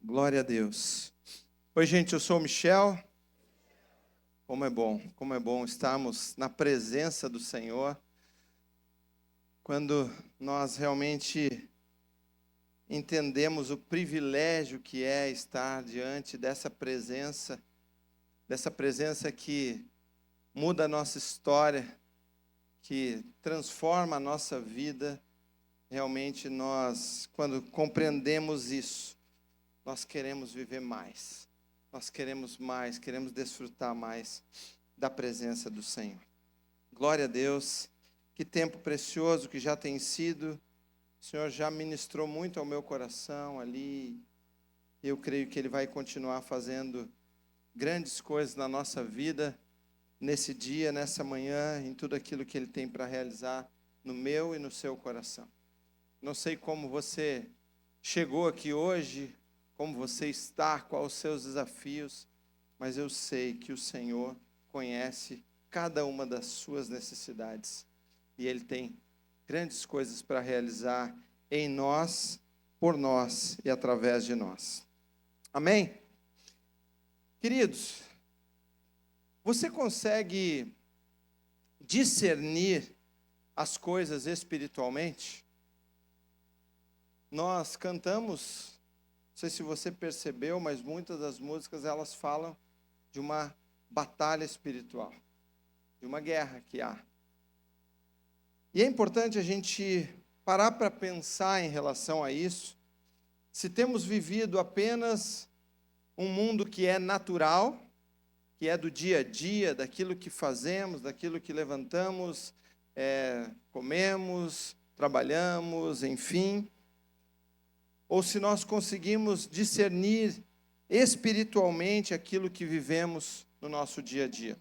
Glória a Deus. Oi, gente, eu sou o Michel. Como é bom estarmos na presença do Senhor. Quando nós realmente entendemos o privilégio que é estar diante dessa presença que muda a nossa história, que transforma a nossa vida. Realmente nós, quando compreendemos isso, nós queremos viver mais. Nós queremos mais, queremos desfrutar mais da presença do Senhor. Glória a Deus. Que tempo precioso que já tem sido. O Senhor já ministrou muito ao meu coração ali. Eu creio que Ele vai continuar fazendo grandes coisas na nossa vida, nesse dia, nessa manhã, em tudo aquilo que Ele tem para realizar no meu e no seu coração. Não sei como você chegou aqui hoje, como você está, quais os seus desafios, mas eu sei que o Senhor conhece cada uma das suas necessidades. E Ele tem grandes coisas para realizar em nós, por nós e através de nós. Amém? Queridos, você consegue discernir as coisas espiritualmente? Nós cantamos, não sei se você percebeu, mas muitas das músicas elas falam de uma batalha espiritual, de uma guerra que há. E é importante a gente parar para pensar em relação a isso. Se temos vivido apenas um mundo que é natural, que é do dia a dia, daquilo que fazemos, daquilo que levantamos, comemos, trabalhamos, enfim, ou se nós conseguimos discernir espiritualmente aquilo que vivemos no nosso dia a dia.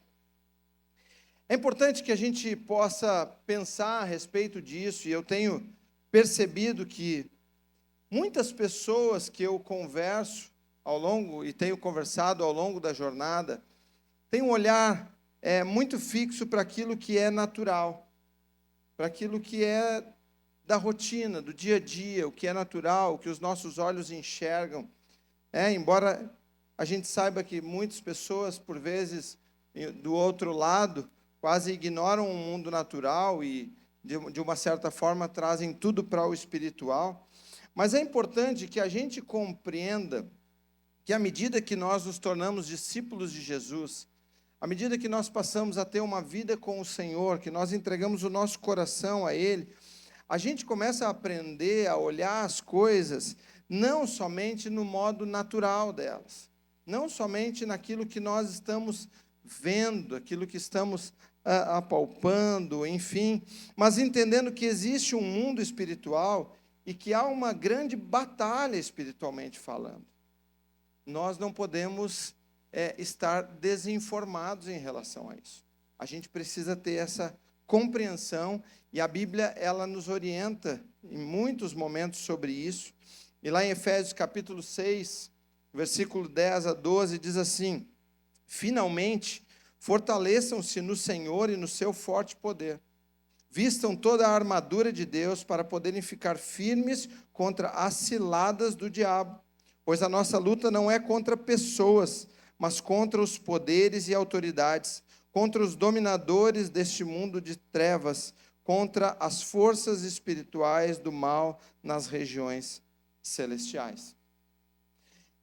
É importante que a gente possa pensar a respeito disso, e eu tenho percebido que muitas pessoas que eu converso e tenho conversado ao longo da jornada, têm um olhar muito fixo para aquilo que é natural, para aquilo que é da rotina, do dia a dia, o que é natural, o que os nossos olhos enxergam. Embora a gente saiba que muitas pessoas, por vezes, do outro lado, quase ignoram o mundo natural e, de uma certa forma, trazem tudo para o espiritual. Mas é importante que a gente compreenda que, à medida que nós nos tornamos discípulos de Jesus, à medida que nós passamos a ter uma vida com o Senhor, que nós entregamos o nosso coração a Ele, a gente começa a aprender a olhar as coisas não somente no modo natural delas, não somente naquilo que nós estamos vendo, aquilo que estamos apalpando, enfim, mas entendendo que existe um mundo espiritual e que há uma grande batalha espiritualmente falando. Nós não podemos estar desinformados em relação a isso. A gente precisa ter essa compreensão, e a Bíblia ela nos orienta em muitos momentos sobre isso. E lá em Efésios capítulo 6, versículo 10 a 12, diz assim: finalmente, fortaleçam-se no Senhor e no seu forte poder. Vistam toda a armadura de Deus para poderem ficar firmes contra as ciladas do diabo. Pois a nossa luta não é contra pessoas, mas contra os poderes e autoridades, contra os dominadores deste mundo de trevas, contra as forças espirituais do mal nas regiões celestiais.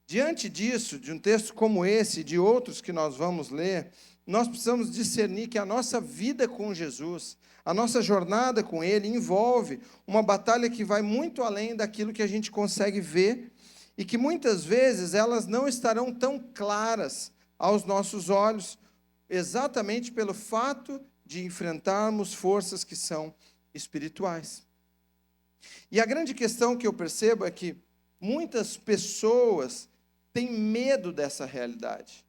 Diante disso, de um texto como esse, de outros que nós vamos ler, nós precisamos discernir que a nossa vida com Jesus, a nossa jornada com Ele, envolve uma batalha que vai muito além daquilo que a gente consegue ver, e que muitas vezes elas não estarão tão claras aos nossos olhos, exatamente pelo fato de enfrentarmos forças que são espirituais. E a grande questão que eu percebo é que muitas pessoas têm medo dessa realidade.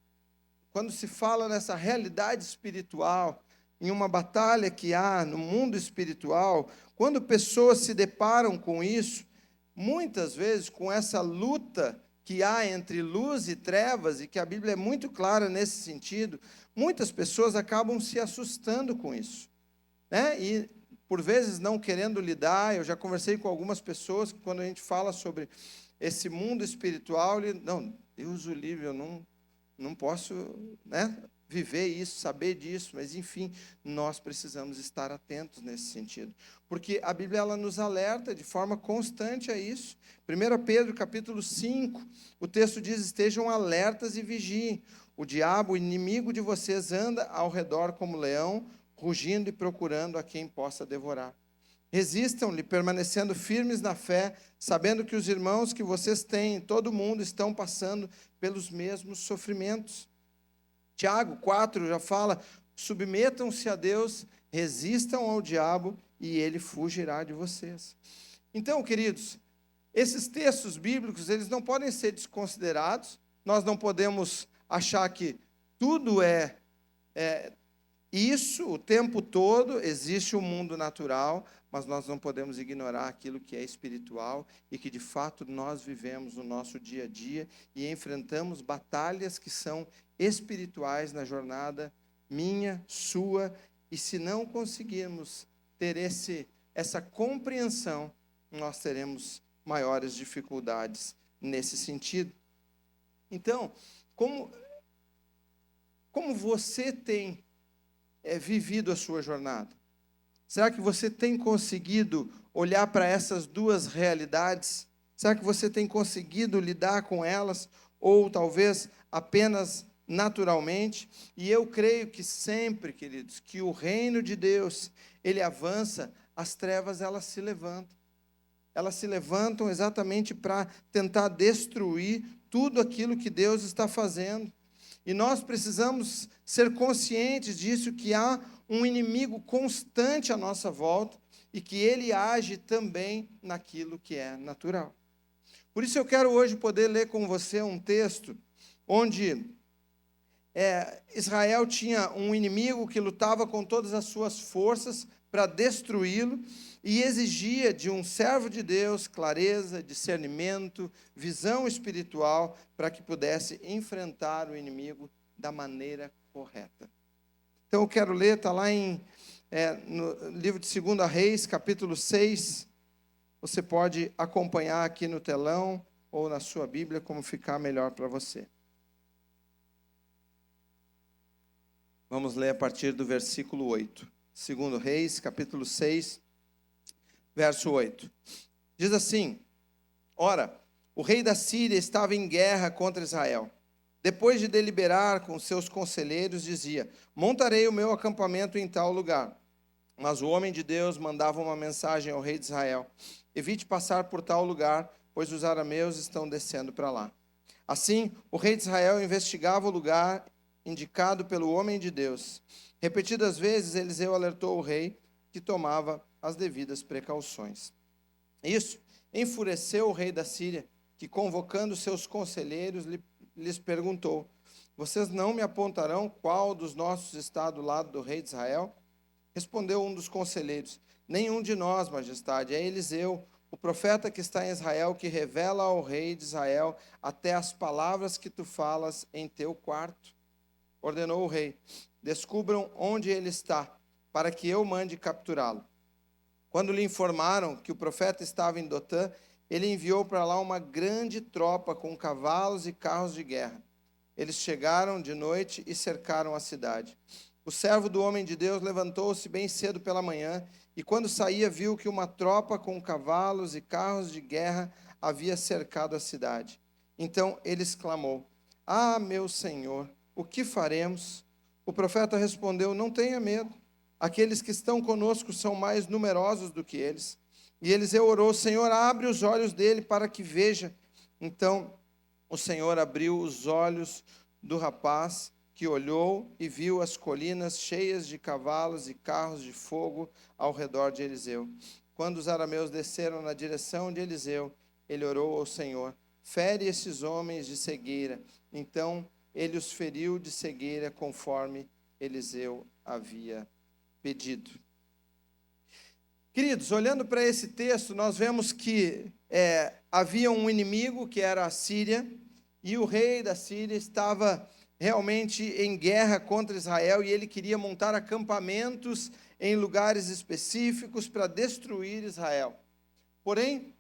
Quando se fala nessa realidade espiritual, em uma batalha que há no mundo espiritual, quando pessoas se deparam com isso, muitas vezes com essa luta que há entre luz e trevas, e que a Bíblia é muito clara nesse sentido, muitas pessoas acabam se assustando com isso, E, por vezes, não querendo lidar. Eu já conversei com algumas pessoas que, quando a gente fala sobre esse mundo espiritual, não, Deus o livre, eu não posso, né, viver isso, saber disso, mas enfim, nós precisamos estar atentos nesse sentido, porque a Bíblia ela nos alerta de forma constante a isso. 1 Pedro capítulo 5, o texto diz: estejam alertas e vigiem, o diabo, o inimigo de vocês, anda ao redor como leão, rugindo e procurando a quem possa devorar. Resistam-lhe, permanecendo firmes na fé, sabendo que os irmãos que vocês têm em todo o mundo estão passando pelos mesmos sofrimentos. Tiago 4 já fala: submetam-se a Deus, resistam ao diabo e ele fugirá de vocês. Então, queridos, esses textos bíblicos, eles não podem ser desconsiderados. Nós não podemos achar que tudo é isso o tempo todo. Existe o mundo natural, mas nós não podemos ignorar aquilo que é espiritual e que de fato nós vivemos no nosso dia a dia e enfrentamos batalhas que são espirituais na jornada minha, sua, e se não conseguirmos ter essa compreensão, nós teremos maiores dificuldades nesse sentido. Então, como você tem vivido a sua jornada? Será que você tem conseguido olhar para essas duas realidades? Será que você tem conseguido lidar com elas? Ou talvez apenas naturalmente? E eu creio que sempre, queridos, que o reino de Deus, ele avança, as trevas elas se levantam. Elas se levantam exatamente para tentar destruir tudo aquilo que Deus está fazendo. E nós precisamos ser conscientes disso, que há um inimigo constante à nossa volta e que ele age também naquilo que é natural. Por isso eu quero hoje poder ler com você um texto onde Israel tinha um inimigo que lutava com todas as suas forças para destruí-lo e exigia de um servo de Deus clareza, discernimento, visão espiritual para que pudesse enfrentar o inimigo da maneira correta. Então eu quero ler, está lá no livro de 2 Reis, capítulo 6, você pode acompanhar aqui no telão ou na sua Bíblia, como ficar melhor para você. Vamos ler a partir do versículo 8. 2 Reis, capítulo 6, verso 8. Diz assim: ora, o rei da Síria estava em guerra contra Israel. Depois de deliberar com seus conselheiros, dizia: montarei o meu acampamento em tal lugar. Mas o homem de Deus mandava uma mensagem ao rei de Israel: evite passar por tal lugar, pois os arameus estão descendo para lá. Assim, o rei de Israel investigava o lugar indicado pelo homem de Deus. Repetidas vezes, Eliseu alertou o rei, que tomava as devidas precauções. Isso enfureceu o rei da Síria, que, convocando seus conselheiros, lhes perguntou: vocês não me apontarão qual dos nossos está do lado do rei de Israel? Respondeu um dos conselheiros: nenhum de nós, majestade, é Eliseu, o profeta que está em Israel, que revela ao rei de Israel até as palavras que tu falas em teu quarto. Ordenou o rei: descubram onde ele está, para que eu mande capturá-lo. Quando lhe informaram que o profeta estava em Dotã, ele enviou para lá uma grande tropa com cavalos e carros de guerra. Eles chegaram de noite e cercaram a cidade. O servo do homem de Deus levantou-se bem cedo pela manhã e, quando saía, viu que uma tropa com cavalos e carros de guerra havia cercado a cidade. Então ele exclamou: ah, meu senhor, o que faremos? O profeta respondeu: não tenha medo. Aqueles que estão conosco são mais numerosos do que eles. E Eliseu orou: Senhor, abre os olhos dele para que veja. Então o Senhor abriu os olhos do rapaz, que olhou e viu as colinas cheias de cavalos e carros de fogo ao redor de Eliseu. Quando os arameus desceram na direção de Eliseu, ele orou ao Senhor: fere esses homens de cegueira. Então ele os feriu de cegueira, conforme Eliseu havia pedido. Queridos, olhando para esse texto, nós vemos que havia um inimigo, que era a Síria, e o rei da Síria estava realmente em guerra contra Israel, e ele queria montar acampamentos em lugares específicos para destruir Israel. Porém,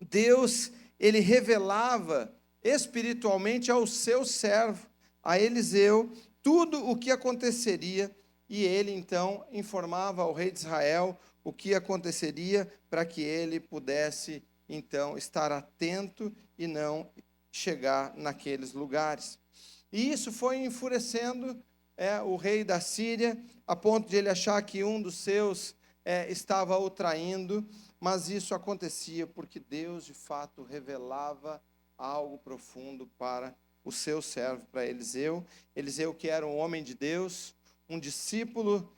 Deus, ele revelava espiritualmente ao seu servo, a Eliseu, tudo o que aconteceria, e ele então informava ao rei de Israel o que aconteceria para que ele pudesse então estar atento e não chegar naqueles lugares. E isso foi enfurecendo o rei da Síria, a ponto de ele achar que um dos seus estava o traindo, mas isso acontecia porque Deus de fato revelava algo profundo para o seu servo, para Eliseu. Eliseu, que era um homem de Deus, um discípulo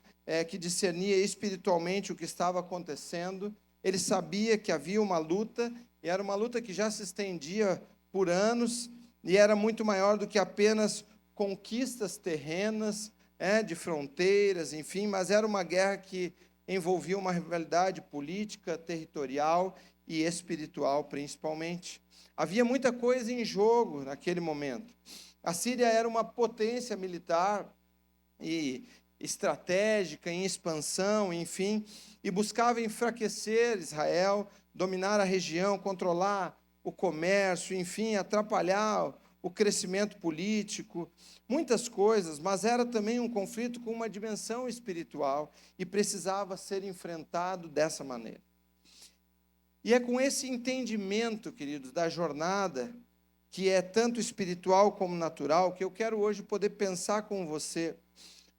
que discernia espiritualmente o que estava acontecendo. Ele sabia que havia uma luta, e era uma luta que já se estendia por anos, e era muito maior do que apenas conquistas terrenas, de fronteiras, enfim, mas era uma guerra que envolvia uma rivalidade política, territorial e espiritual, principalmente. Havia muita coisa em jogo naquele momento. A Síria era uma potência militar e estratégica, em expansão, enfim, e buscava enfraquecer Israel, dominar a região, controlar o comércio, enfim, atrapalhar o crescimento político, muitas coisas, mas era também um conflito com uma dimensão espiritual e precisava ser enfrentado dessa maneira. E é com esse entendimento, queridos, da jornada, que é tanto espiritual como natural, que eu quero hoje poder pensar com você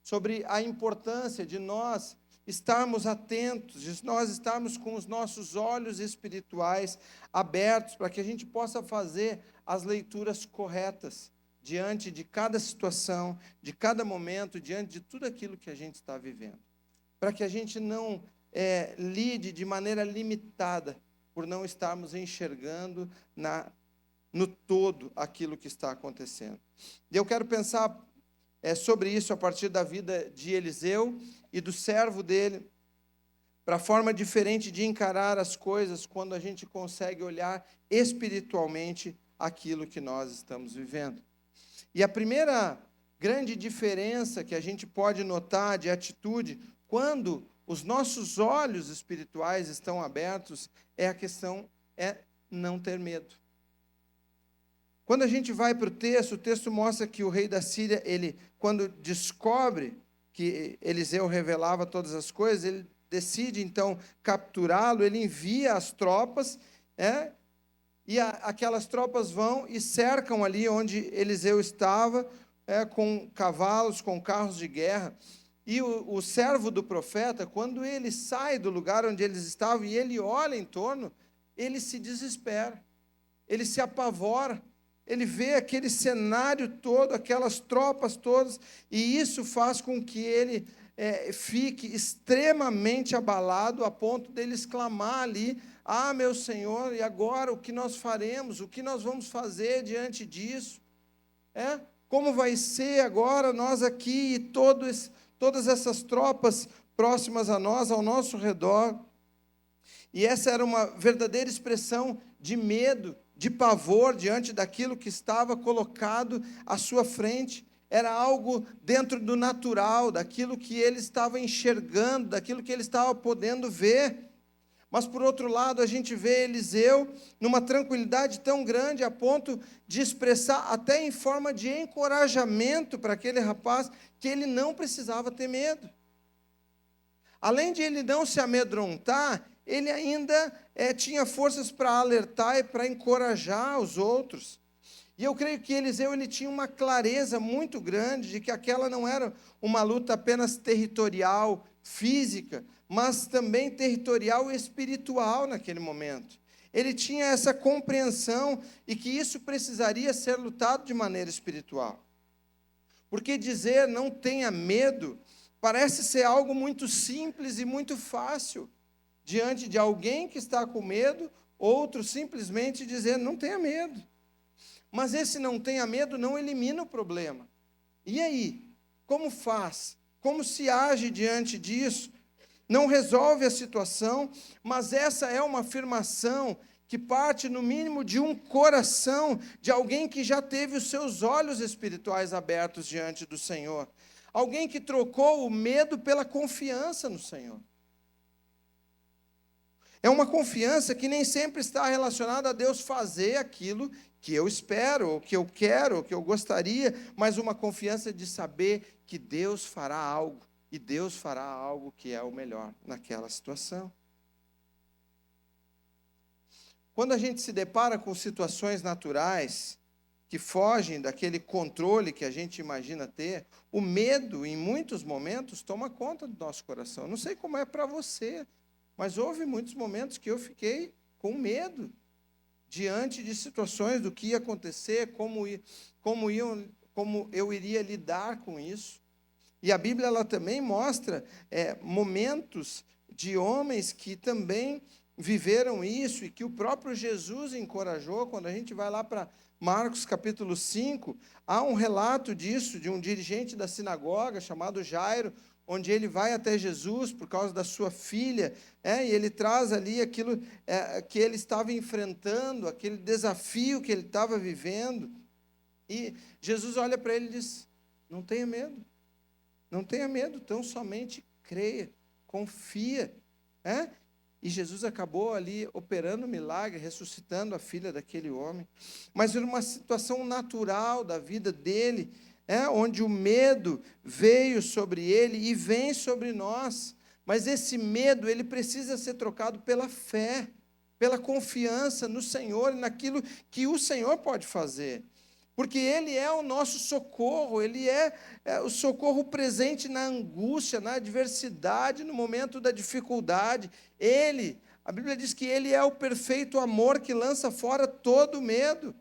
sobre a importância de nós estarmos atentos, de nós estarmos com os nossos olhos espirituais abertos, para que a gente possa fazer as leituras corretas diante de cada situação, de cada momento, diante de tudo aquilo que a gente está vivendo. Para que a gente não lide de maneira limitada, por não estarmos enxergando no todo aquilo que está acontecendo. E eu quero pensar sobre isso a partir da vida de Eliseu e do servo dele, para a forma diferente de encarar as coisas quando a gente consegue olhar espiritualmente aquilo que nós estamos vivendo. E a primeira grande diferença que a gente pode notar de atitude quando os nossos olhos espirituais estão abertos a questão não ter medo. Quando a gente vai para o texto mostra que o rei da Síria, ele, quando descobre que Eliseu revelava todas as coisas, ele decide então capturá-lo, ele envia as tropas, e aquelas tropas vão e cercam ali onde Eliseu estava, com cavalos, com carros de guerra. E o servo do profeta, quando ele sai do lugar onde eles estavam e ele olha em torno, ele se desespera, ele se apavora, ele vê aquele cenário todo, aquelas tropas todas, e isso faz com que ele fique extremamente abalado, a ponto dele exclamar ali: ah, meu Senhor, e agora o que nós faremos? O que nós vamos fazer diante disso? Como vai ser agora nós aqui e todas essas tropas próximas a nós, ao nosso redor? E essa era uma verdadeira expressão de medo, de pavor diante daquilo que estava colocado à sua frente. Era algo dentro do natural, daquilo que ele estava enxergando, daquilo que ele estava podendo ver. Mas, por outro lado, a gente vê Eliseu numa tranquilidade tão grande, a ponto de expressar, até em forma de encorajamento para aquele rapaz, que ele não precisava ter medo. Além de ele não se amedrontar, ele ainda tinha forças para alertar e para encorajar os outros. E eu creio que Eliseu ele tinha uma clareza muito grande de que aquela não era uma luta apenas territorial, física, mas também territorial e espiritual naquele momento. Ele tinha essa compreensão e que isso precisaria ser lutado de maneira espiritual. Porque dizer não tenha medo parece ser algo muito simples e muito fácil. Diante de alguém que está com medo, outro simplesmente dizer não tenha medo. Mas esse não tenha medo não elimina o problema. E aí? Como faz? Como se age diante disso? Não resolve a situação, mas essa é uma afirmação que parte, no mínimo, de um coração de alguém que já teve os seus olhos espirituais abertos diante do Senhor. Alguém que trocou o medo pela confiança no Senhor. É uma confiança que nem sempre está relacionada a Deus fazer aquilo que eu espero, ou que eu quero, ou que eu gostaria, mas uma confiança de saber que Deus fará algo, e Deus fará algo que é o melhor naquela situação. Quando a gente se depara com situações naturais que fogem daquele controle que a gente imagina ter, o medo, em muitos momentos, toma conta do nosso coração. Eu não sei como é para você, mas houve muitos momentos que eu fiquei com medo diante de situações do que ia acontecer, como eu iria lidar com isso. E a Bíblia ela também mostra momentos de homens que também viveram isso e que o próprio Jesus encorajou. Quando a gente vai lá para Marcos capítulo 5, há um relato disso, de um dirigente da sinagoga chamado Jairo, onde ele vai até Jesus por causa da sua filha, e ele traz ali aquilo que ele estava enfrentando, aquele desafio que ele estava vivendo. E Jesus olha para ele e diz: não tenha medo. Não tenha medo, tão somente creia, confia. E Jesus acabou ali operando um milagre, ressuscitando a filha daquele homem. Mas era uma situação natural da vida dele, onde o medo veio sobre ele e vem sobre nós. Mas esse medo, ele precisa ser trocado pela fé, pela confiança no Senhor e naquilo que o Senhor pode fazer. Porque Ele é o nosso socorro, Ele é o socorro presente na angústia, na adversidade, no momento da dificuldade. A Bíblia diz que Ele é o perfeito amor que lança fora todo medo.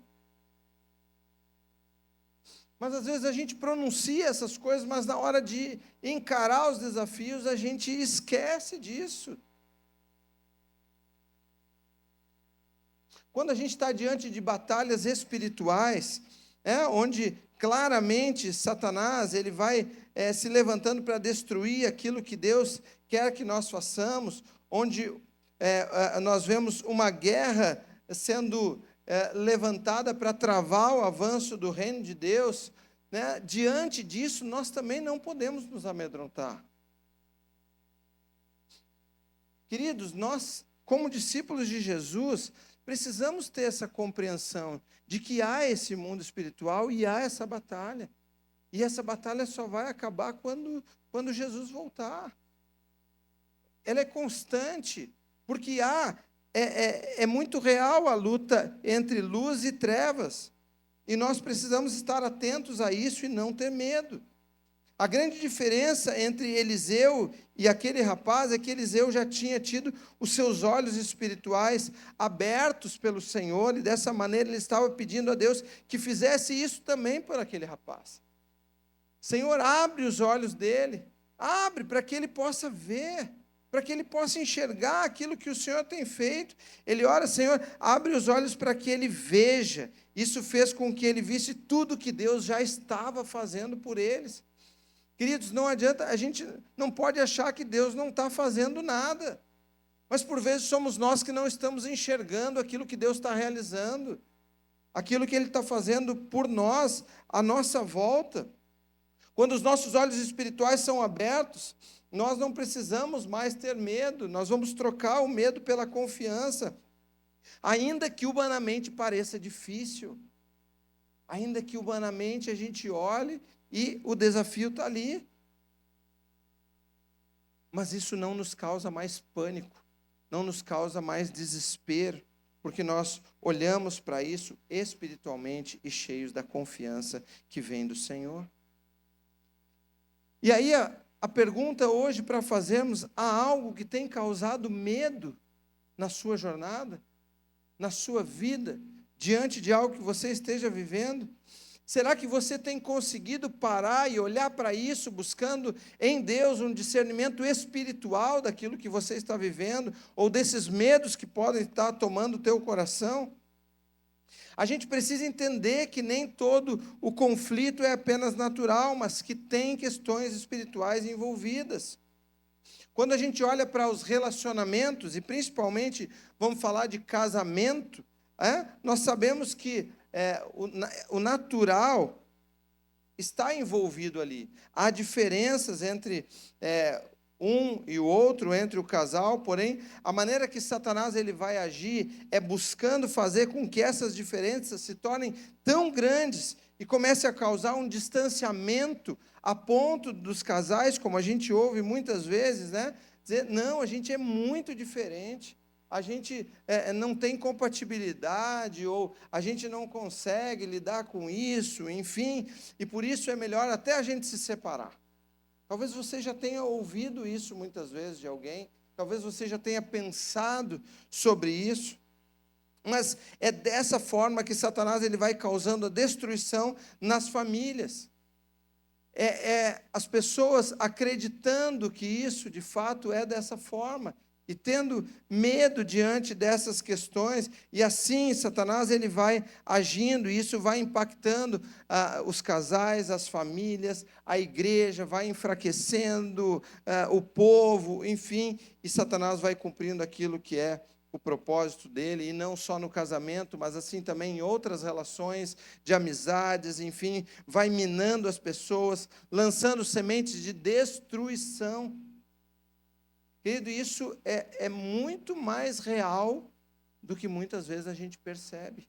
Mas às vezes a gente pronuncia essas coisas, mas na hora de encarar os desafios, a gente esquece disso. Quando a gente está diante de batalhas espirituais, onde claramente Satanás ele vai se levantando para destruir aquilo que Deus quer que nós façamos, onde nós vemos uma guerra sendo levantada para travar o avanço do reino de Deus, diante disso nós também não podemos nos amedrontar. Queridos, nós, como discípulos de Jesus, precisamos ter essa compreensão de que há esse mundo espiritual e há essa batalha. E essa batalha só vai acabar quando Jesus voltar. Ela é constante, porque é muito real a luta entre luz e trevas. E nós precisamos estar atentos a isso e não ter medo. A grande diferença entre Eliseu e aquele rapaz é que Eliseu já tinha tido os seus olhos espirituais abertos pelo Senhor, e dessa maneira ele estava pedindo a Deus que fizesse isso também por aquele rapaz. Senhor, abre os olhos dele, abre para que ele possa ver, para que ele possa enxergar aquilo que o Senhor tem feito. Ele ora: Senhor, abre os olhos para que ele veja. Isso fez com que ele visse tudo que Deus já estava fazendo por eles. Queridos, não adianta, a gente não pode achar que Deus não está fazendo nada. Mas por vezes somos nós que não estamos enxergando aquilo que Deus está realizando, aquilo que Ele está fazendo por nós, à nossa volta. Quando os nossos olhos espirituais são abertos, nós não precisamos mais ter medo, nós vamos trocar o medo pela confiança, ainda que humanamente pareça difícil, ainda que humanamente a gente olhe e o desafio está ali. Mas isso não nos causa mais pânico, não nos causa mais desespero, porque nós olhamos para isso espiritualmente e cheios da confiança que vem do Senhor. E aí a pergunta hoje para fazermos: há algo que tem causado medo na sua jornada, na sua vida, diante de algo que você esteja vivendo? Será que você tem conseguido parar e olhar para isso, buscando em Deus um discernimento espiritual daquilo que você está vivendo, ou desses medos que podem estar tomando o teu coração? A gente precisa entender que nem todo o conflito é apenas natural, mas que tem questões espirituais envolvidas. Quando a gente olha para os relacionamentos, e principalmente vamos falar de casamento, nós sabemos que o natural está envolvido ali. Há diferenças entre um e o outro, entre o casal, porém, a maneira que Satanás ele vai agir é buscando fazer com que essas diferenças se tornem tão grandes e comece a causar um distanciamento a ponto dos casais, como a gente ouve muitas vezes, né? Dizer, não, a gente é muito diferente, a gente não tem compatibilidade, ou a gente não consegue lidar com isso, enfim, e por isso é melhor até a gente se separar. Talvez você já tenha ouvido isso muitas vezes de alguém, talvez você já tenha pensado sobre isso, mas é dessa forma que Satanás ele vai causando a destruição nas famílias. As pessoas acreditando que isso de fato é dessa forma, e tendo medo diante dessas questões, e assim Satanás ele vai agindo, e isso vai impactando os casais, as famílias, a igreja, vai enfraquecendo o povo, enfim, e Satanás vai cumprindo aquilo que é o propósito dele, e não só no casamento, mas assim também em outras relações de amizades, enfim, vai minando as pessoas, lançando sementes de destruição. Querido, isso é muito mais real do que muitas vezes a gente percebe.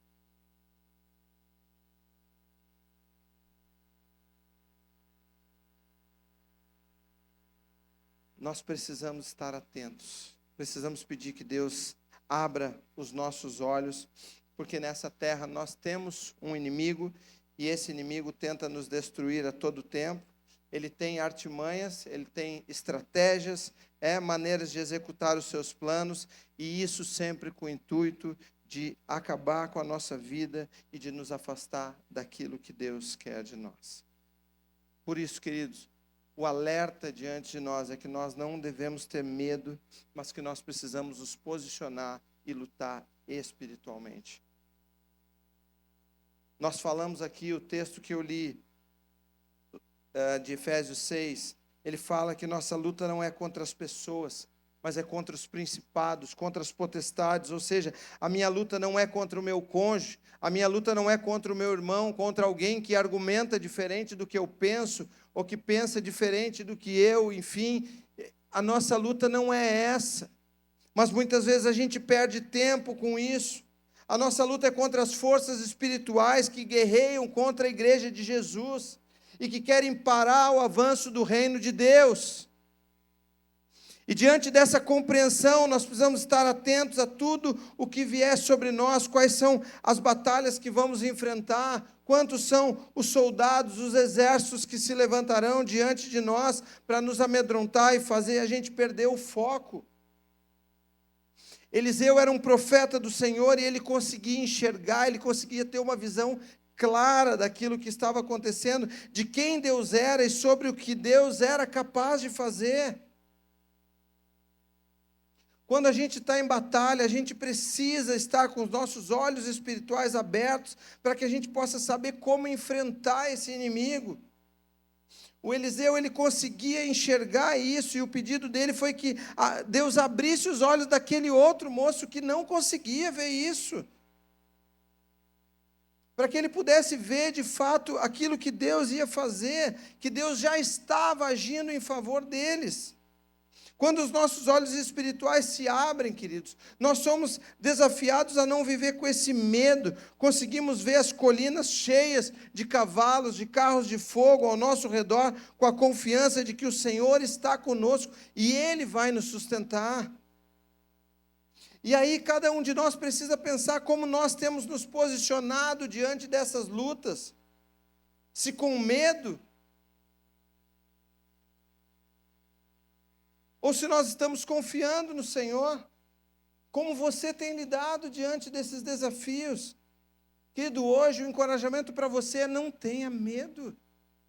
Nós precisamos estar atentos, precisamos pedir que Deus abra os nossos olhos, porque nessa terra nós temos um inimigo, e esse inimigo tenta nos destruir a todo tempo. Ele tem artimanhas, ele tem estratégias, maneiras de executar os seus planos, e isso sempre com o intuito de acabar com a nossa vida e de nos afastar daquilo que Deus quer de nós. Por isso, queridos, o alerta diante de nós é que nós não devemos ter medo, mas que nós precisamos nos posicionar e lutar espiritualmente. Nós falamos aqui, o texto que eu li, de Efésios 6, ele fala que nossa luta não é contra as pessoas, mas é contra os principados, contra as potestades, ou seja, a minha luta não é contra o meu cônjuge, a minha luta não é contra o meu irmão, contra alguém que argumenta diferente do que eu penso, ou que pensa diferente do que eu, enfim, a nossa luta não é essa, mas muitas vezes a gente perde tempo com isso. A nossa luta é contra as forças espirituais que guerreiam contra a igreja de Jesus, e que querem parar o avanço do reino de Deus. E diante dessa compreensão, nós precisamos estar atentos a tudo o que vier sobre nós, quais são as batalhas que vamos enfrentar, quantos são os soldados, os exércitos que se levantarão diante de nós para nos amedrontar e fazer a gente perder o foco. Eliseu era um profeta do Senhor, e ele conseguia enxergar, ele conseguia ter uma visão clara daquilo que estava acontecendo, de quem Deus era e sobre o que Deus era capaz de fazer. Quando a gente está em batalha, a gente precisa estar com os nossos olhos espirituais abertos, para que a gente possa saber como enfrentar esse inimigo. O Eliseu, ele conseguia enxergar isso, e o pedido dele foi que Deus abrisse os olhos daquele outro moço que não conseguia ver isso, para que ele pudesse ver de fato aquilo que Deus ia fazer, que Deus já estava agindo em favor deles. Quando os nossos olhos espirituais se abrem, queridos, nós somos desafiados a não viver com esse medo. Conseguimos ver as colinas cheias de cavalos, de carros de fogo ao nosso redor, com a confiança de que o Senhor está conosco e Ele vai nos sustentar. E aí cada um de nós precisa pensar como nós temos nos posicionado diante dessas lutas. Se com medo, ou se nós estamos confiando no Senhor. Como você tem lidado diante desses desafios? Querido, hoje o encorajamento para você é: não tenha medo.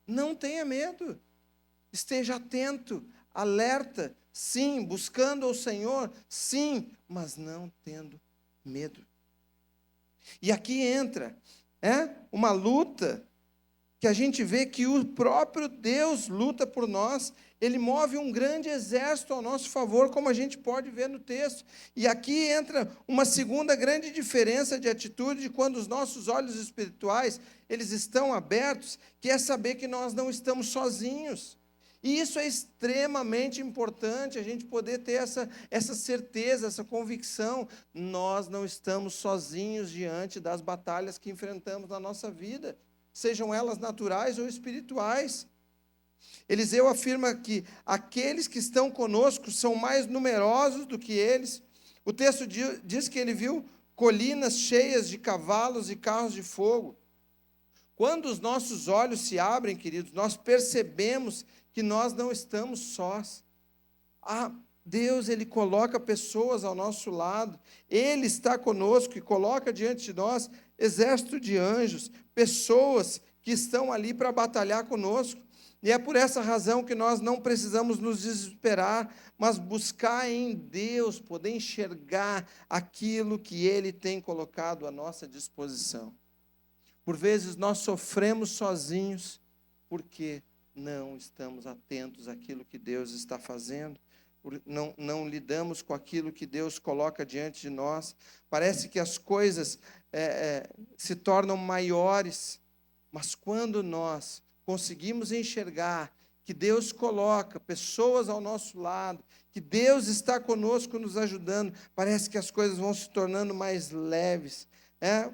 Não tenha medo. Esteja atento, alerta, sim, buscando ao Senhor, sim, mas não tendo medo. E aqui entra uma luta que a gente vê que o próprio Deus luta por nós. Ele move um grande exército ao nosso favor, como a gente pode ver no texto. E aqui entra uma segunda grande diferença de atitude, de quando os nossos olhos espirituais, eles estão abertos, que é saber que nós não estamos sozinhos. E isso é extremamente importante, a gente poder ter essa certeza, essa convicção. Nós não estamos sozinhos diante das batalhas que enfrentamos na nossa vida, sejam elas naturais ou espirituais. Eliseu afirma que aqueles que estão conosco são mais numerosos do que eles. O texto diz que ele viu colinas cheias de cavalos e carros de fogo. Quando os nossos olhos se abrem, queridos, nós percebemos que nós não estamos sós. Deus, Ele coloca pessoas ao nosso lado, Ele está conosco e coloca diante de nós exército de anjos, pessoas que estão ali para batalhar conosco. E é por essa razão que nós não precisamos nos desesperar, mas buscar em Deus poder enxergar aquilo que Ele tem colocado à nossa disposição. Por vezes nós sofremos sozinhos, porque não estamos atentos àquilo que Deus está fazendo, não lidamos com aquilo que Deus coloca diante de nós. Parece que as coisas se tornam maiores, mas quando nós conseguimos enxergar que Deus coloca pessoas ao nosso lado, que Deus está conosco nos ajudando, parece que as coisas vão se tornando mais leves.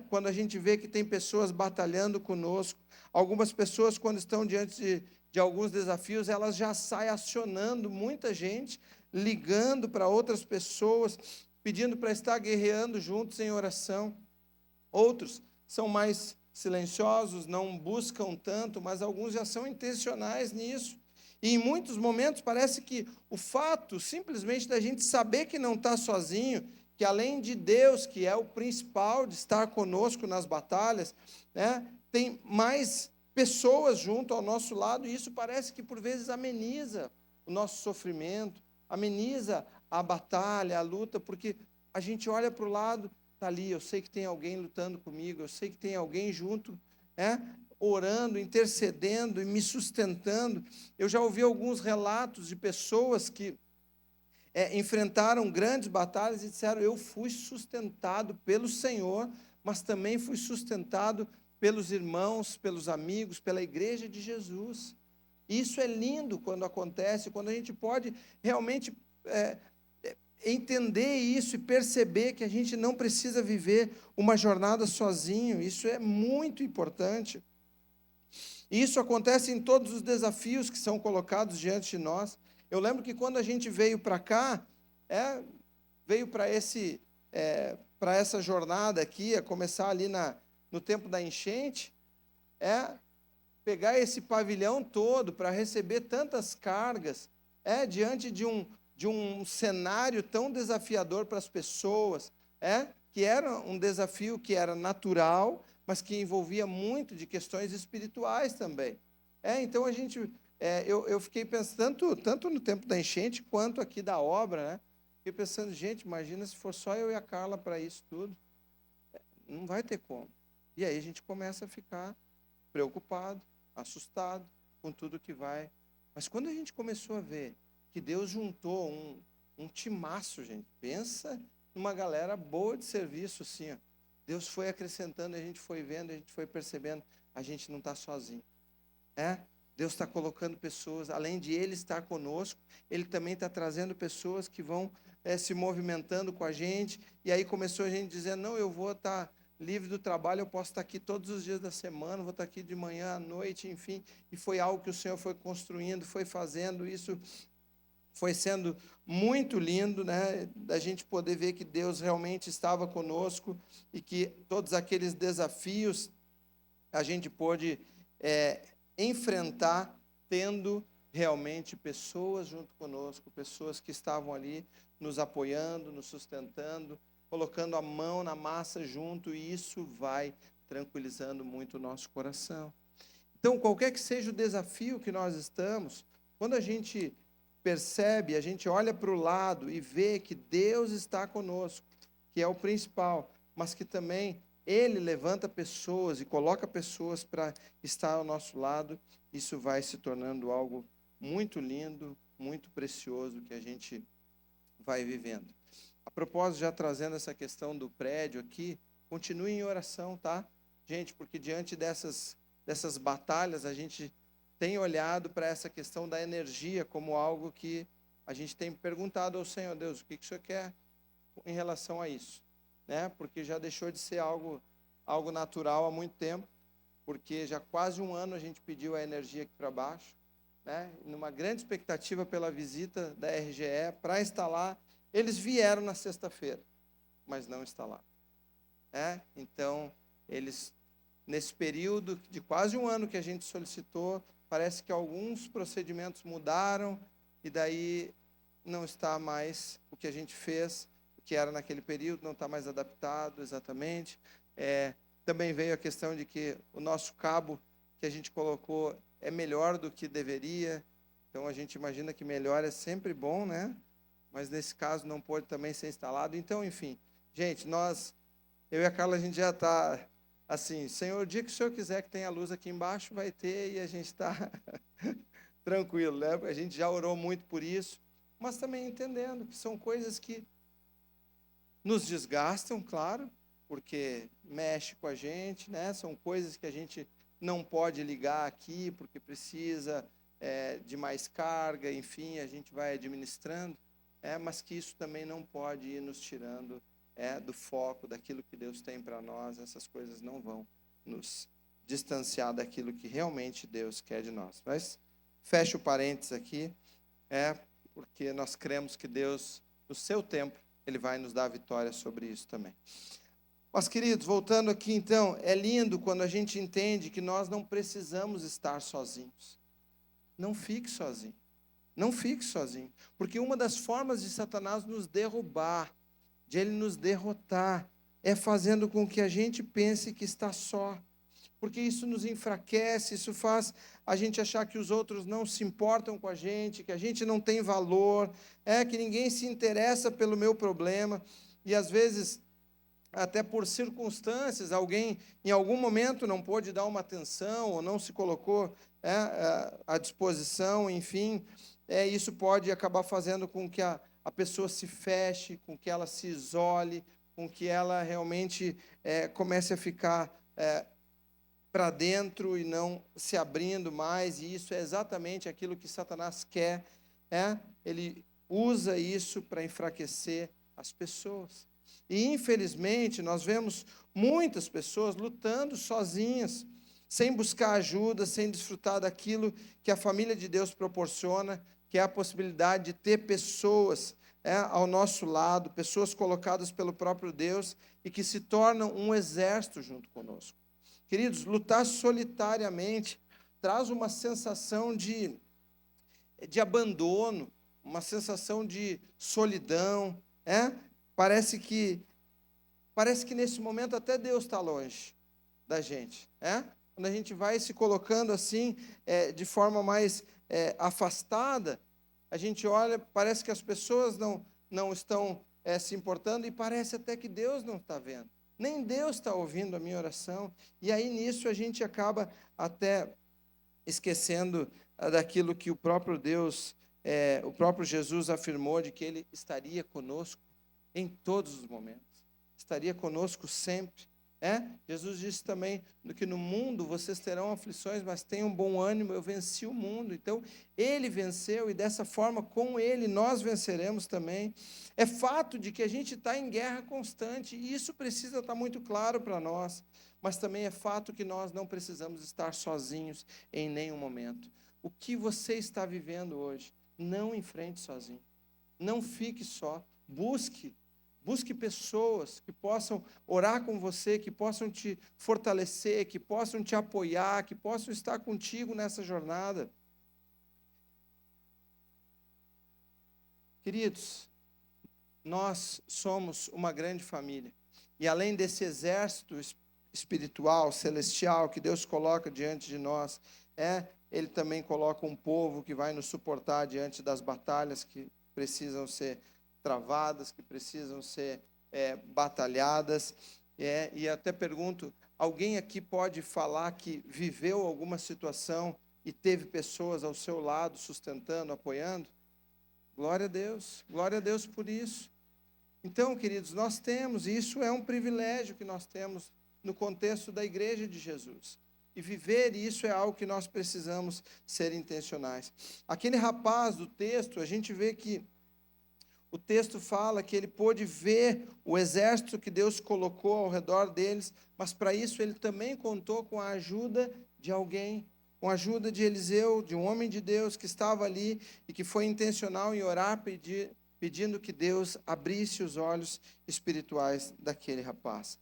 Quando a gente vê que tem pessoas batalhando conosco, algumas pessoas, quando estão diante de alguns desafios, elas já saem acionando muita gente, ligando para outras pessoas, pedindo para estar guerreando juntos em oração. Outros são mais silenciosos, não buscam tanto, mas alguns já são intencionais nisso. E em muitos momentos parece que o fato simplesmente da gente saber que não está sozinho, que além de Deus, que é o principal de estar conosco nas batalhas, tem mais pessoas junto ao nosso lado, e isso parece que por vezes ameniza o nosso sofrimento, ameniza a batalha, a luta, porque a gente olha para o lado, está ali, eu sei que tem alguém lutando comigo, eu sei que tem alguém junto, orando, intercedendo e me sustentando. Eu já ouvi alguns relatos de pessoas que enfrentaram grandes batalhas e disseram: eu fui sustentado pelo Senhor, mas também fui sustentado pelos irmãos, pelos amigos, pela igreja de Jesus. Isso é lindo quando acontece, quando a gente pode realmente entender isso e perceber que a gente não precisa viver uma jornada sozinho. Isso é muito importante. Isso acontece em todos os desafios que são colocados diante de nós. Eu lembro que quando a gente veio para cá, veio para essa jornada aqui, a começar ali no tempo da enchente, pegar esse pavilhão todo para receber tantas cargas, diante de um cenário tão desafiador para as pessoas, que era um desafio que era natural, mas que envolvia muito de questões espirituais também. Então a gente... eu fiquei pensando, tanto no tempo da enchente, quanto aqui da obra, né? Fiquei pensando, gente, imagina se for só eu e a Carla para isso tudo. Não vai ter como. E aí a gente começa a ficar preocupado, assustado com tudo que vai. Mas quando a gente começou a ver que Deus juntou um timaço, gente, pensa numa galera boa de serviço, assim, ó. Deus foi acrescentando, a gente foi vendo, a gente foi percebendo, a gente não está sozinho. Deus está colocando pessoas, além de Ele estar conosco, Ele também está trazendo pessoas que vão se movimentando com a gente. E aí começou a gente dizendo: não, eu vou estar livre do trabalho, eu posso estar aqui todos os dias da semana, vou estar aqui de manhã à noite, enfim. E foi algo que o Senhor foi construindo, foi fazendo, isso foi sendo muito lindo, né? Da gente poder ver que Deus realmente estava conosco e que todos aqueles desafios a gente pôde enfrentar, tendo realmente pessoas junto conosco, pessoas que estavam ali nos apoiando, nos sustentando, colocando a mão na massa junto, e isso vai tranquilizando muito o nosso coração. Então, qualquer que seja o desafio que nós estamos, quando a gente percebe, a gente olha para o lado e vê que Deus está conosco, que é o principal, mas que também Ele levanta pessoas e coloca pessoas para estar ao nosso lado, isso vai se tornando algo muito lindo, muito precioso que a gente vai vivendo. A propósito, já trazendo essa questão do prédio aqui, continue em oração, tá? Gente, porque diante dessas batalhas, a gente tem olhado para essa questão da energia como algo que a gente tem perguntado ao Senhor, Deus, o que o Senhor quer em relação a isso? Né? Porque já deixou de ser algo natural há muito tempo, porque já quase um ano a gente pediu a energia aqui para baixo, né? Numa grande expectativa pela visita da RGE para instalar. Eles vieram na sexta-feira, mas não instalaram. Então, eles, nesse período de quase um ano que a gente solicitou, parece que alguns procedimentos mudaram, e daí não está mais o que a gente fez, o que era naquele período, não está mais adaptado exatamente. Também veio a questão de que o nosso cabo que a gente colocou é melhor do que deveria, então a gente imagina que melhor é sempre bom, né? Mas nesse caso não pôde também ser instalado. Então, enfim, gente, eu e a Carla, a gente já está assim, Senhor, o dia que o Senhor quiser que tenha luz aqui embaixo, vai ter, e a gente está tranquilo, né? A gente já orou muito por isso, mas também entendendo que são coisas que nos desgastam, claro, porque mexe com a gente, né? São coisas que a gente não pode ligar aqui, porque precisa de mais carga, enfim, a gente vai administrando, mas que isso também não pode ir nos tirando do foco, daquilo que Deus tem para nós. Essas coisas não vão nos distanciar daquilo que realmente Deus quer de nós. Mas fecha o parênteses aqui, porque nós cremos que Deus, no seu tempo, Ele vai nos dar vitória sobre isso também. Mas, queridos, voltando aqui então, é lindo quando a gente entende que nós não precisamos estar sozinhos. Não fique sozinho. Não fique sozinho. Porque uma das formas de Satanás nos derrubar, de ele nos derrotar, é fazendo com que a gente pense que está só. Porque isso nos enfraquece, isso faz a gente achar que os outros não se importam com a gente, que a gente não tem valor, que ninguém se interessa pelo meu problema. E às vezes, até por circunstâncias, alguém em algum momento não pôde dar uma atenção, ou não se colocou à disposição, enfim, isso pode acabar fazendo com que a pessoa se feche, com que ela se isole, com que ela realmente comece a ficar para dentro e não se abrindo mais, e isso é exatamente aquilo que Satanás quer. Ele usa isso para enfraquecer as pessoas. E, infelizmente, nós vemos muitas pessoas lutando sozinhas, sem buscar ajuda, sem desfrutar daquilo que a família de Deus proporciona, que é a possibilidade de ter pessoas ao nosso lado, pessoas colocadas pelo próprio Deus e que se tornam um exército junto conosco. Queridos, lutar solitariamente traz uma sensação de abandono, uma sensação de solidão. Parece que nesse momento até Deus está longe da gente. Quando a gente vai se colocando assim, de forma mais afastada, a gente olha, parece que as pessoas não estão se importando, e parece até que Deus não está vendo. Nem Deus está ouvindo a minha oração. E aí, nisso, a gente acaba até esquecendo daquilo que o próprio Deus, o próprio Jesus afirmou, de que Ele estaria conosco em todos os momentos. Estaria conosco sempre. Jesus disse também que no mundo vocês terão aflições, mas tenham bom ânimo, eu venci o mundo. Então, Ele venceu, e dessa forma, com Ele, nós venceremos também. É fato de que a gente está em guerra constante, e isso precisa estar muito claro para nós, mas também é fato que nós não precisamos estar sozinhos em nenhum momento. O que você está vivendo hoje, não enfrente sozinho, não fique só, busque pessoas que possam orar com você, que possam te fortalecer, que possam te apoiar, que possam estar contigo nessa jornada. Queridos, nós somos uma grande família. E além desse exército espiritual, celestial, que Deus coloca diante de nós, Ele também coloca um povo que vai nos suportar diante das batalhas que precisam ser travadas, que precisam ser batalhadas. E até pergunto, alguém aqui pode falar que viveu alguma situação e teve pessoas ao seu lado sustentando, apoiando? Glória a Deus por isso. Então, queridos, nós temos, e isso é um privilégio que nós temos no contexto da Igreja de Jesus. e viver isso é algo que nós precisamos ser intencionais. Aquele rapaz do texto, a gente vê que o texto fala que ele pôde ver o exército que Deus colocou ao redor deles, mas para isso ele também contou com a ajuda de alguém, com a ajuda de Eliseu, de um homem de Deus que estava ali e que foi intencional em orar, pedindo que Deus abrisse os olhos espirituais daquele rapaz.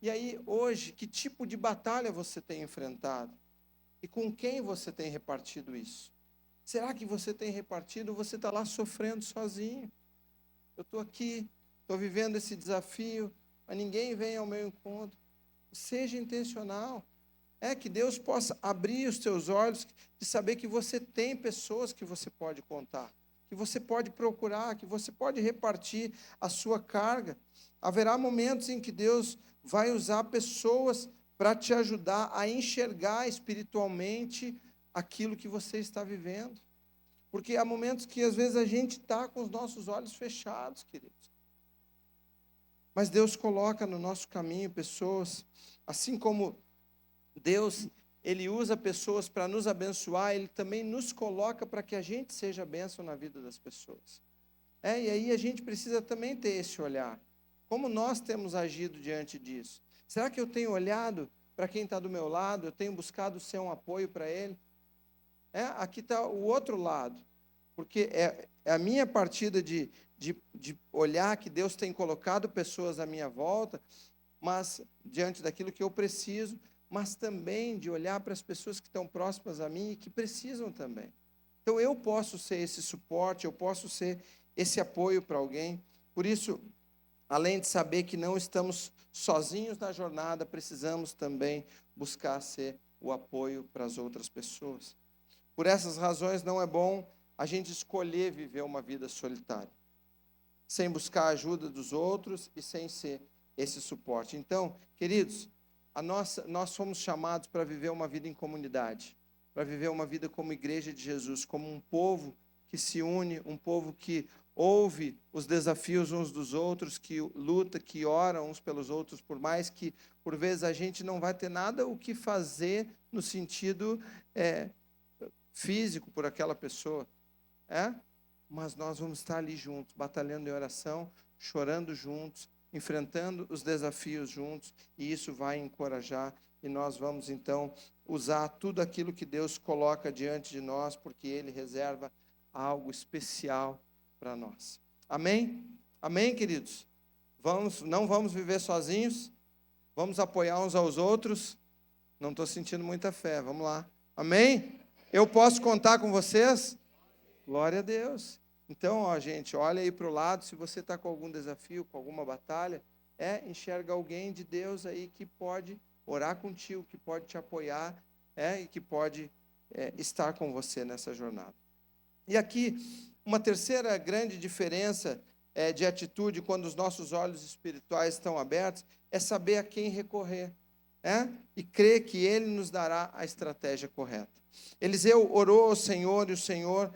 E aí, hoje, que tipo de batalha você tem enfrentado? E com quem você tem repartido isso? Será que você tem repartido ou você está lá sofrendo sozinho? Eu estou aqui, estou vivendo esse desafio, mas ninguém vem ao meu encontro. Seja intencional. Que Deus possa abrir os teus olhos de saber que você tem pessoas que você pode contar, que você pode procurar, que você pode repartir a sua carga. Haverá momentos em que Deus vai usar pessoas para te ajudar a enxergar espiritualmente aquilo que você está vivendo. Porque há momentos que às vezes a gente está com os nossos olhos fechados, queridos. Mas Deus coloca no nosso caminho pessoas, assim como Deus, Ele usa pessoas para nos abençoar, Ele também nos coloca para que a gente seja bênção na vida das pessoas. E aí a gente precisa também ter esse olhar. Como nós temos agido diante disso? Será que eu tenho olhado para quem está do meu lado? Eu tenho buscado ser um apoio para ele? Aqui está o outro lado. Porque é a minha partida de olhar que Deus tem colocado pessoas à minha volta, mas diante daquilo que eu preciso, mas também de olhar para as pessoas que estão próximas a mim e que precisam também. Então, eu posso ser esse suporte, eu posso ser esse apoio para alguém. Por isso, além de saber que não estamos sozinhos na jornada, precisamos também buscar ser o apoio para as outras pessoas. Por essas razões, não é bom a gente escolher viver uma vida solitária, sem buscar a ajuda dos outros e sem ser esse suporte. Então, queridos, nós somos chamados para viver uma vida em comunidade, para viver uma vida como igreja de Jesus, como um povo que se une, um povo que ouve os desafios uns dos outros, que luta, que ora uns pelos outros, por mais que, por vezes, a gente não vai ter nada o que fazer no sentido físico por aquela pessoa, mas nós vamos estar ali juntos, batalhando em oração, chorando juntos, enfrentando os desafios juntos, e isso vai encorajar, e nós vamos então usar tudo aquilo que Deus coloca diante de nós, porque Ele reserva algo especial para nós. Amém? Amém, queridos? Não vamos viver sozinhos, vamos apoiar uns aos outros. Não estou sentindo muita fé, vamos lá. Amém? Eu posso contar com vocês? Glória a Deus. Então, gente, olha aí para o lado, se você está com algum desafio, com alguma batalha, enxerga alguém de Deus aí que pode orar contigo, que pode te apoiar, e que pode estar com você nessa jornada. E aqui, uma terceira grande diferença de atitude quando os nossos olhos espirituais estão abertos, é saber a quem recorrer, e crer que Ele nos dará a estratégia correta. Eliseu orou ao Senhor e o Senhor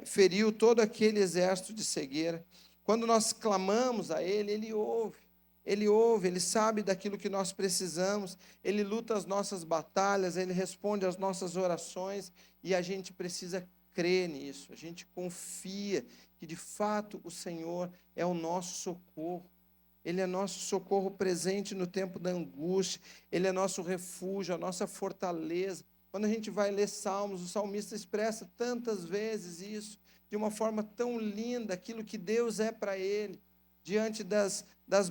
feriu todo aquele exército de cegueira. Quando nós clamamos a Ele, Ele ouve, Ele sabe daquilo que nós precisamos, Ele luta as nossas batalhas, Ele responde às nossas orações, e a gente precisa crer nisso, a gente confia que de fato o Senhor é o nosso socorro, Ele é nosso socorro presente no tempo da angústia, Ele é nosso refúgio, a nossa fortaleza. Quando a gente vai ler Salmos, o salmista expressa tantas vezes isso, de uma forma tão linda, aquilo que Deus é para ele, diante das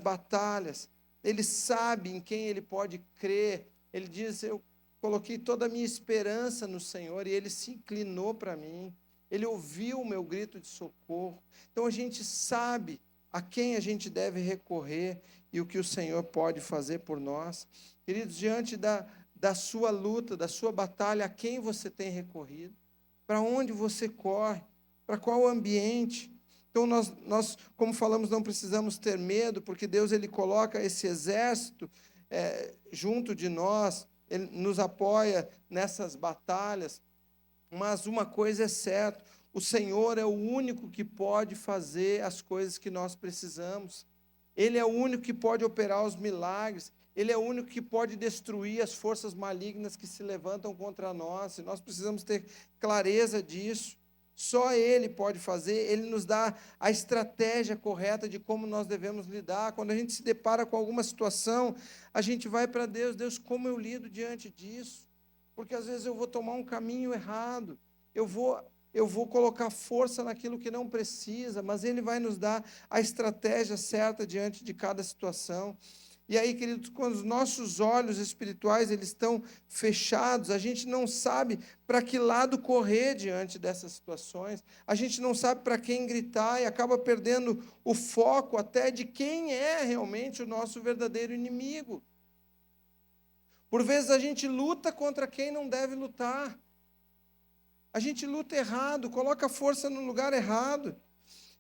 batalhas. Ele sabe em quem ele pode crer. Ele diz, eu coloquei toda a minha esperança no Senhor, e Ele se inclinou para mim. Ele ouviu o meu grito de socorro. Então a gente sabe a quem a gente deve recorrer, e o que o Senhor pode fazer por nós. Queridos, diante da sua luta, da sua batalha, a quem você tem recorrido? Para onde você corre? Para qual ambiente? Então, nós, como falamos, não precisamos ter medo, porque Deus Ele coloca esse exército junto de nós, Ele nos apoia nessas batalhas, mas uma coisa é certa, o Senhor é o único que pode fazer as coisas que nós precisamos, Ele é o único que pode operar os milagres, Ele é o único que pode destruir as forças malignas que se levantam contra nós, e nós precisamos ter clareza disso. Só Ele pode fazer, Ele nos dá a estratégia correta de como nós devemos lidar. Quando a gente se depara com alguma situação, a gente vai para Deus, Deus, como eu lido diante disso? Porque às vezes eu vou tomar um caminho errado, eu vou colocar força naquilo que não precisa, mas Ele vai nos dar a estratégia certa diante de cada situação. E aí, queridos, quando os nossos olhos espirituais eles estão fechados, a gente não sabe para que lado correr diante dessas situações, a gente não sabe para quem gritar e acaba perdendo o foco até de quem é realmente o nosso verdadeiro inimigo. Por vezes a gente luta contra quem não deve lutar. A gente luta errado, coloca a força no lugar errado.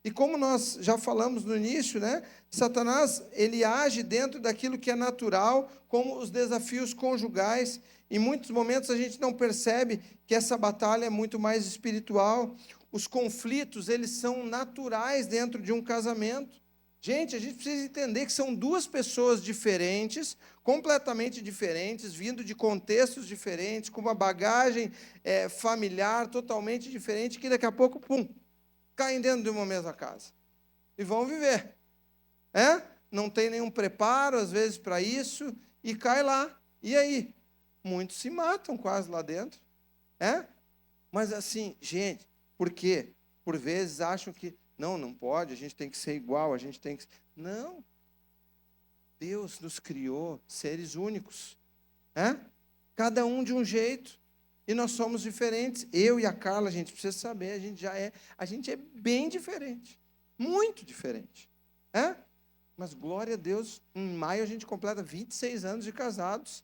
E como nós já falamos no início, né? Satanás, ele age dentro daquilo que é natural, como os desafios conjugais. Em muitos momentos a gente não percebe que essa batalha é muito mais espiritual. Os conflitos, eles são naturais dentro de um casamento. Gente, a gente precisa entender que são duas pessoas diferentes, completamente diferentes, vindo de contextos diferentes, com uma bagagem familiar totalmente diferente, que daqui a pouco, pum, caem dentro de uma mesma casa e vão viver. Não tem nenhum preparo, às vezes, para isso, e cai lá. E aí? Muitos se matam quase lá dentro. Mas assim, gente, por quê? Por vezes acham que não pode, a gente tem que ser igual, a gente tem que... Não. Deus nos criou seres únicos. Cada um de um jeito. E nós somos diferentes. Eu e a Carla, a gente precisa saber, a gente é bem diferente. Muito diferente. Mas, glória a Deus, em maio a gente completa 26 anos de casados.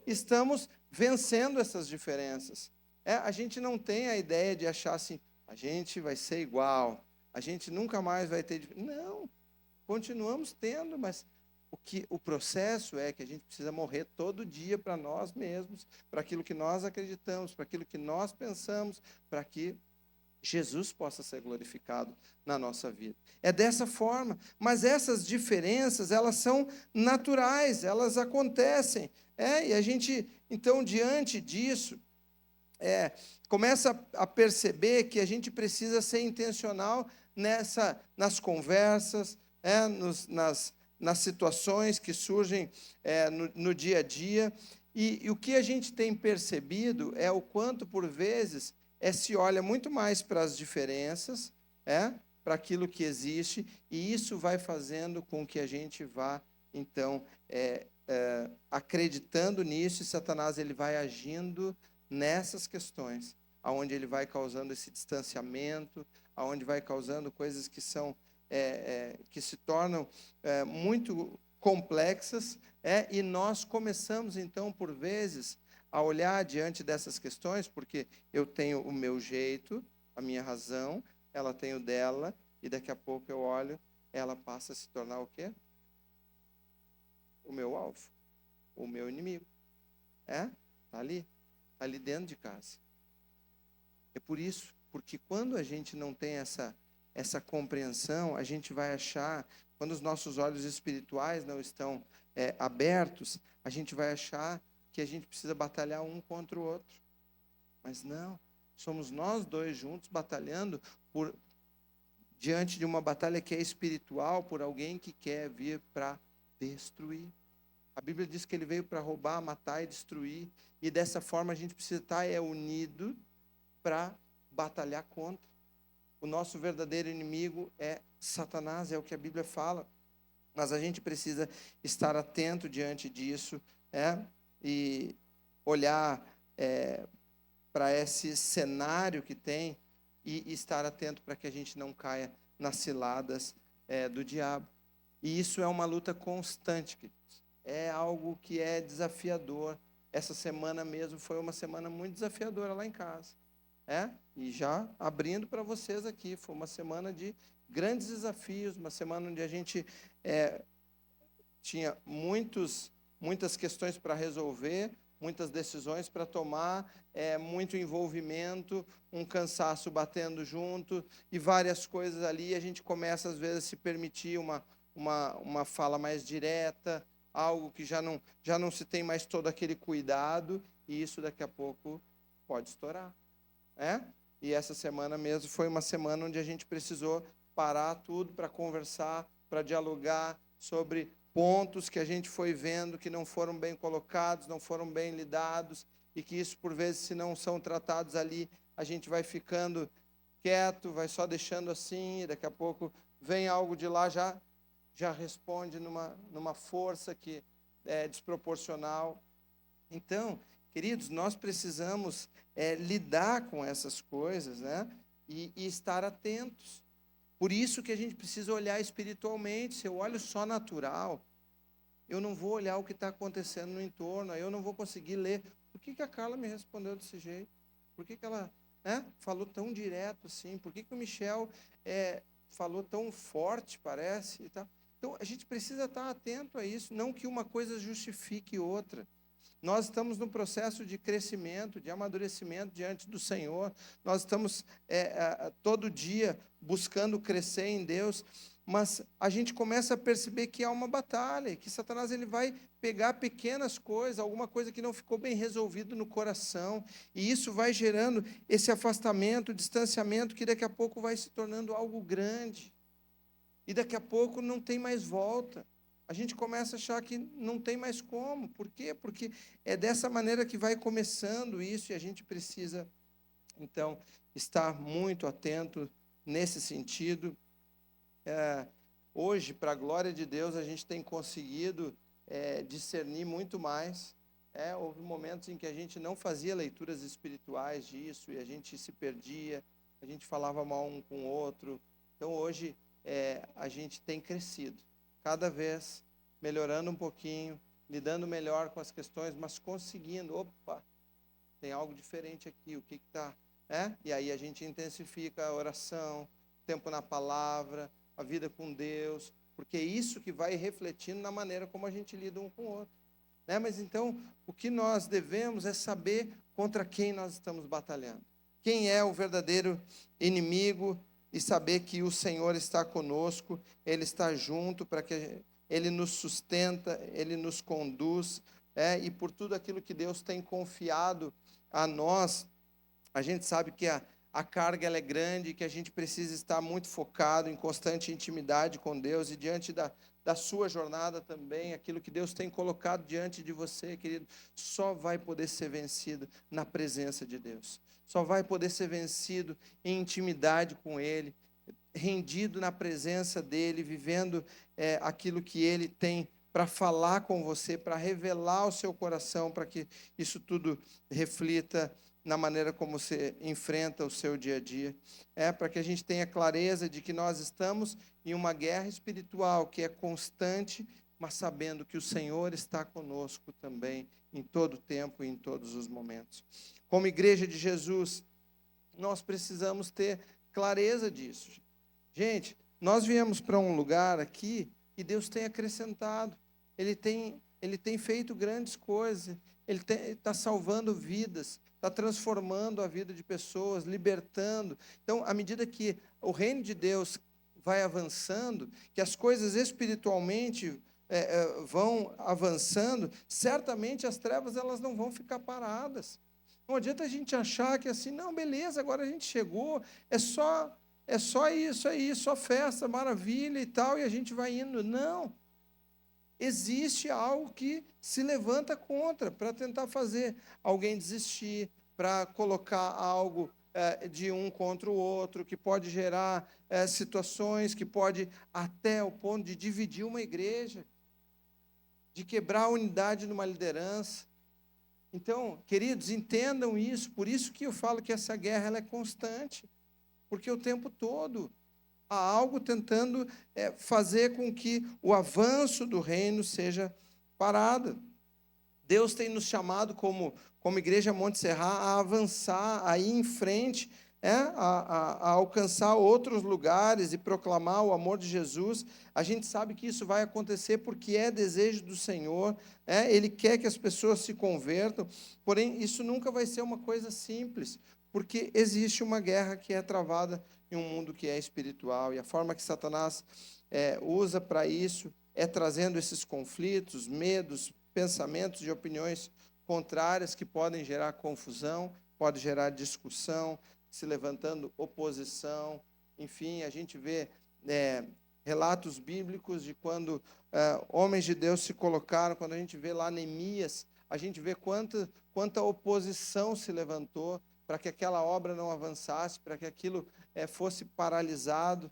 Estamos vencendo essas diferenças. A gente não tem a ideia de achar assim, a gente vai ser igual, a gente nunca mais vai ter... Não, continuamos tendo, mas o processo é que a gente precisa morrer todo dia para nós mesmos, para aquilo que nós acreditamos, para aquilo que nós pensamos, para que Jesus possa ser glorificado na nossa vida. É dessa forma, mas essas diferenças, elas são naturais, elas acontecem. E a gente, então, diante disso, começa a perceber que a gente precisa ser intencional nas conversas, nas situações que surgem no dia a dia. E o que a gente tem percebido é o quanto, por vezes, se olha muito mais para as diferenças, para aquilo que existe, e isso vai fazendo com que a gente vá, então, acreditando nisso, e Satanás ele vai agindo nessas questões, aonde ele vai causando esse distanciamento, aonde vai causando coisas que são que se tornam muito complexas, e nós começamos, então, por vezes, a olhar diante dessas questões, porque eu tenho o meu jeito, a minha razão, ela tem o dela, e daqui a pouco eu olho, ela passa a se tornar o quê? O meu alvo, o meu inimigo. Está ali dentro de casa. É por isso, porque quando a gente não tem essa compreensão, a gente vai achar, quando os nossos olhos espirituais não estão abertos, a gente vai achar que a gente precisa batalhar um contra o outro. Mas não, somos nós dois juntos batalhando diante de uma batalha que é espiritual, por alguém que quer vir para destruir. A Bíblia diz que ele veio para roubar, matar e destruir, e dessa forma a gente precisa estar unido para batalhar contra. O nosso verdadeiro inimigo é Satanás, é o que a Bíblia fala. Mas a gente precisa estar atento diante disso, e olhar para esse cenário que tem e estar atento para que a gente não caia nas ciladas do diabo. E isso é uma luta constante, queridos. É algo que é desafiador. Essa semana mesmo foi uma semana muito desafiadora lá em casa. E já abrindo para vocês aqui, foi uma semana de grandes desafios, uma semana onde a gente tinha muitas questões para resolver, muitas decisões para tomar, muito envolvimento, um cansaço batendo junto e várias coisas ali. A gente começa, às vezes, a se permitir uma fala mais direta, algo que já não se tem mais todo aquele cuidado, e isso daqui a pouco pode estourar, né? E essa semana mesmo foi uma semana onde a gente precisou parar tudo para conversar, para dialogar sobre pontos que a gente foi vendo que não foram bem colocados, não foram bem lidados, e que isso, por vezes, se não são tratados ali, a gente vai ficando quieto, vai só deixando assim, e daqui a pouco vem algo de lá, já responde numa força que é desproporcional. Então, queridos, nós precisamos lidar com essas coisas, né? E estar atentos. Por isso que a gente precisa olhar espiritualmente. Se eu olho só natural, eu não vou olhar o que está acontecendo no entorno, aí eu não vou conseguir ler. Por que a Carla me respondeu desse jeito? Por que ela, né, falou tão direto assim? Por que o Michel falou tão forte, parece? E tal? Então, a gente precisa estar atento a isso, não que uma coisa justifique outra. Nós estamos num processo de crescimento, de amadurecimento diante do Senhor. Nós estamos todo dia buscando crescer em Deus, mas a gente começa a perceber que há uma batalha, que Satanás ele vai pegar pequenas coisas, alguma coisa que não ficou bem resolvido no coração, e isso vai gerando esse afastamento, distanciamento, que daqui a pouco vai se tornando algo grande, e daqui a pouco não tem mais volta. A gente começa a achar que não tem mais como. Por quê? Porque é dessa maneira que vai começando isso, e a gente precisa, então, estar muito atento nesse sentido. Hoje, para a glória de Deus, a gente tem conseguido discernir muito mais. Houve momentos em que a gente não fazia leituras espirituais disso, e a gente se perdia, a gente falava mal um com o outro. Então, hoje, a gente tem crescido, cada vez melhorando um pouquinho, lidando melhor com as questões, mas conseguindo, opa, tem algo diferente aqui, o que está? E aí a gente intensifica a oração, o tempo na palavra, a vida com Deus, porque é isso que vai refletindo na maneira como a gente lida um com o outro. Mas então, o que nós devemos é saber contra quem nós estamos batalhando. Quem é o verdadeiro inimigo, e saber que o Senhor está conosco, Ele está junto, para que Ele nos sustenta, Ele nos conduz, e por tudo aquilo que Deus tem confiado a nós, a gente sabe que a carga ela é grande, que a gente precisa estar muito focado, em constante intimidade com Deus, e diante da sua jornada também, aquilo que Deus tem colocado diante de você, querido, só vai poder ser vencido na presença de Deus. Só vai poder ser vencido em intimidade com Ele, rendido na presença dEle, vivendo aquilo que Ele tem para falar com você, para revelar o seu coração, para que isso tudo reflita na maneira como você enfrenta o seu dia a dia. Para que a gente tenha clareza de que nós estamos em uma guerra espiritual que é constante, mas sabendo que o Senhor está conosco também, em todo tempo e em todos os momentos. Como igreja de Jesus, nós precisamos ter clareza disso. Gente, nós viemos para um lugar aqui que Deus tem acrescentado. Ele tem feito grandes coisas. Ele está salvando vidas, está transformando a vida de pessoas, libertando. Então, à medida que o reino de Deus vai avançando, que as coisas espiritualmente vão avançando, certamente as trevas elas não vão ficar paradas. Não adianta a gente achar que assim, não, beleza, agora a gente chegou, é só isso aí, só festa, maravilha e tal, e a gente vai indo. Não. Existe algo que se levanta contra, para tentar fazer alguém desistir, para colocar algo de um contra o outro, que pode gerar situações, que pode até o ponto de dividir uma igreja, de quebrar a unidade numa liderança. Então, queridos, entendam isso. Por isso que eu falo que essa guerra ela é constante, porque o tempo todo há algo tentando fazer com que o avanço do reino seja parado. Deus tem nos chamado como Igreja Monte Serra a avançar, a ir em frente, a alcançar outros lugares e proclamar o amor de Jesus. A gente sabe que isso vai acontecer porque é desejo do Senhor, Ele quer que as pessoas se convertam, porém isso nunca vai ser uma coisa simples, porque existe uma guerra que é travada em um mundo que é espiritual, e a forma que Satanás usa para isso é trazendo esses conflitos, medos, pensamentos e opiniões contrárias que podem gerar confusão, pode gerar discussão, se levantando oposição. Enfim, a gente vê relatos bíblicos de quando homens de Deus se colocaram, quando a gente vê lá Neemias, a gente vê quanta oposição se levantou para que aquela obra não avançasse, para que aquilo fosse paralisado.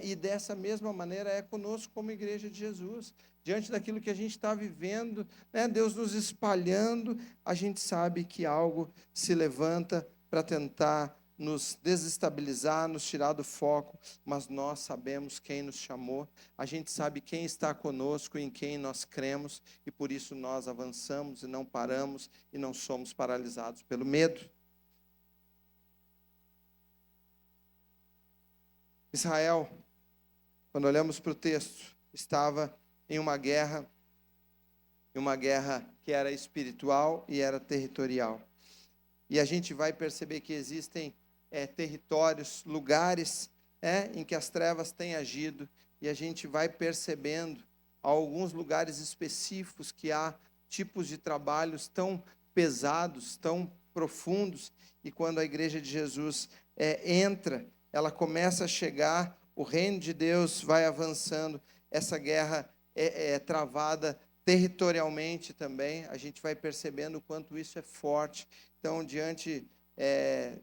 E dessa mesma maneira é conosco como igreja de Jesus. Diante daquilo que a gente está vivendo, Deus nos espalhando, a gente sabe que algo se levanta para tentar nos desestabilizar, nos tirar do foco, mas nós sabemos quem nos chamou, a gente sabe quem está conosco, em quem nós cremos, e por isso nós avançamos e não paramos e não somos paralisados pelo medo. Israel, quando olhamos para o texto, estava em uma guerra que era espiritual e era territorial. E a gente vai perceber que existem territórios, lugares em que as trevas têm agido, e a gente vai percebendo alguns lugares específicos que há tipos de trabalhos tão pesados, tão profundos, e quando a igreja de Jesus entra, ela começa a chegar, o reino de Deus vai avançando, essa guerra é travada territorialmente também, a gente vai percebendo o quanto isso é forte. Então, diante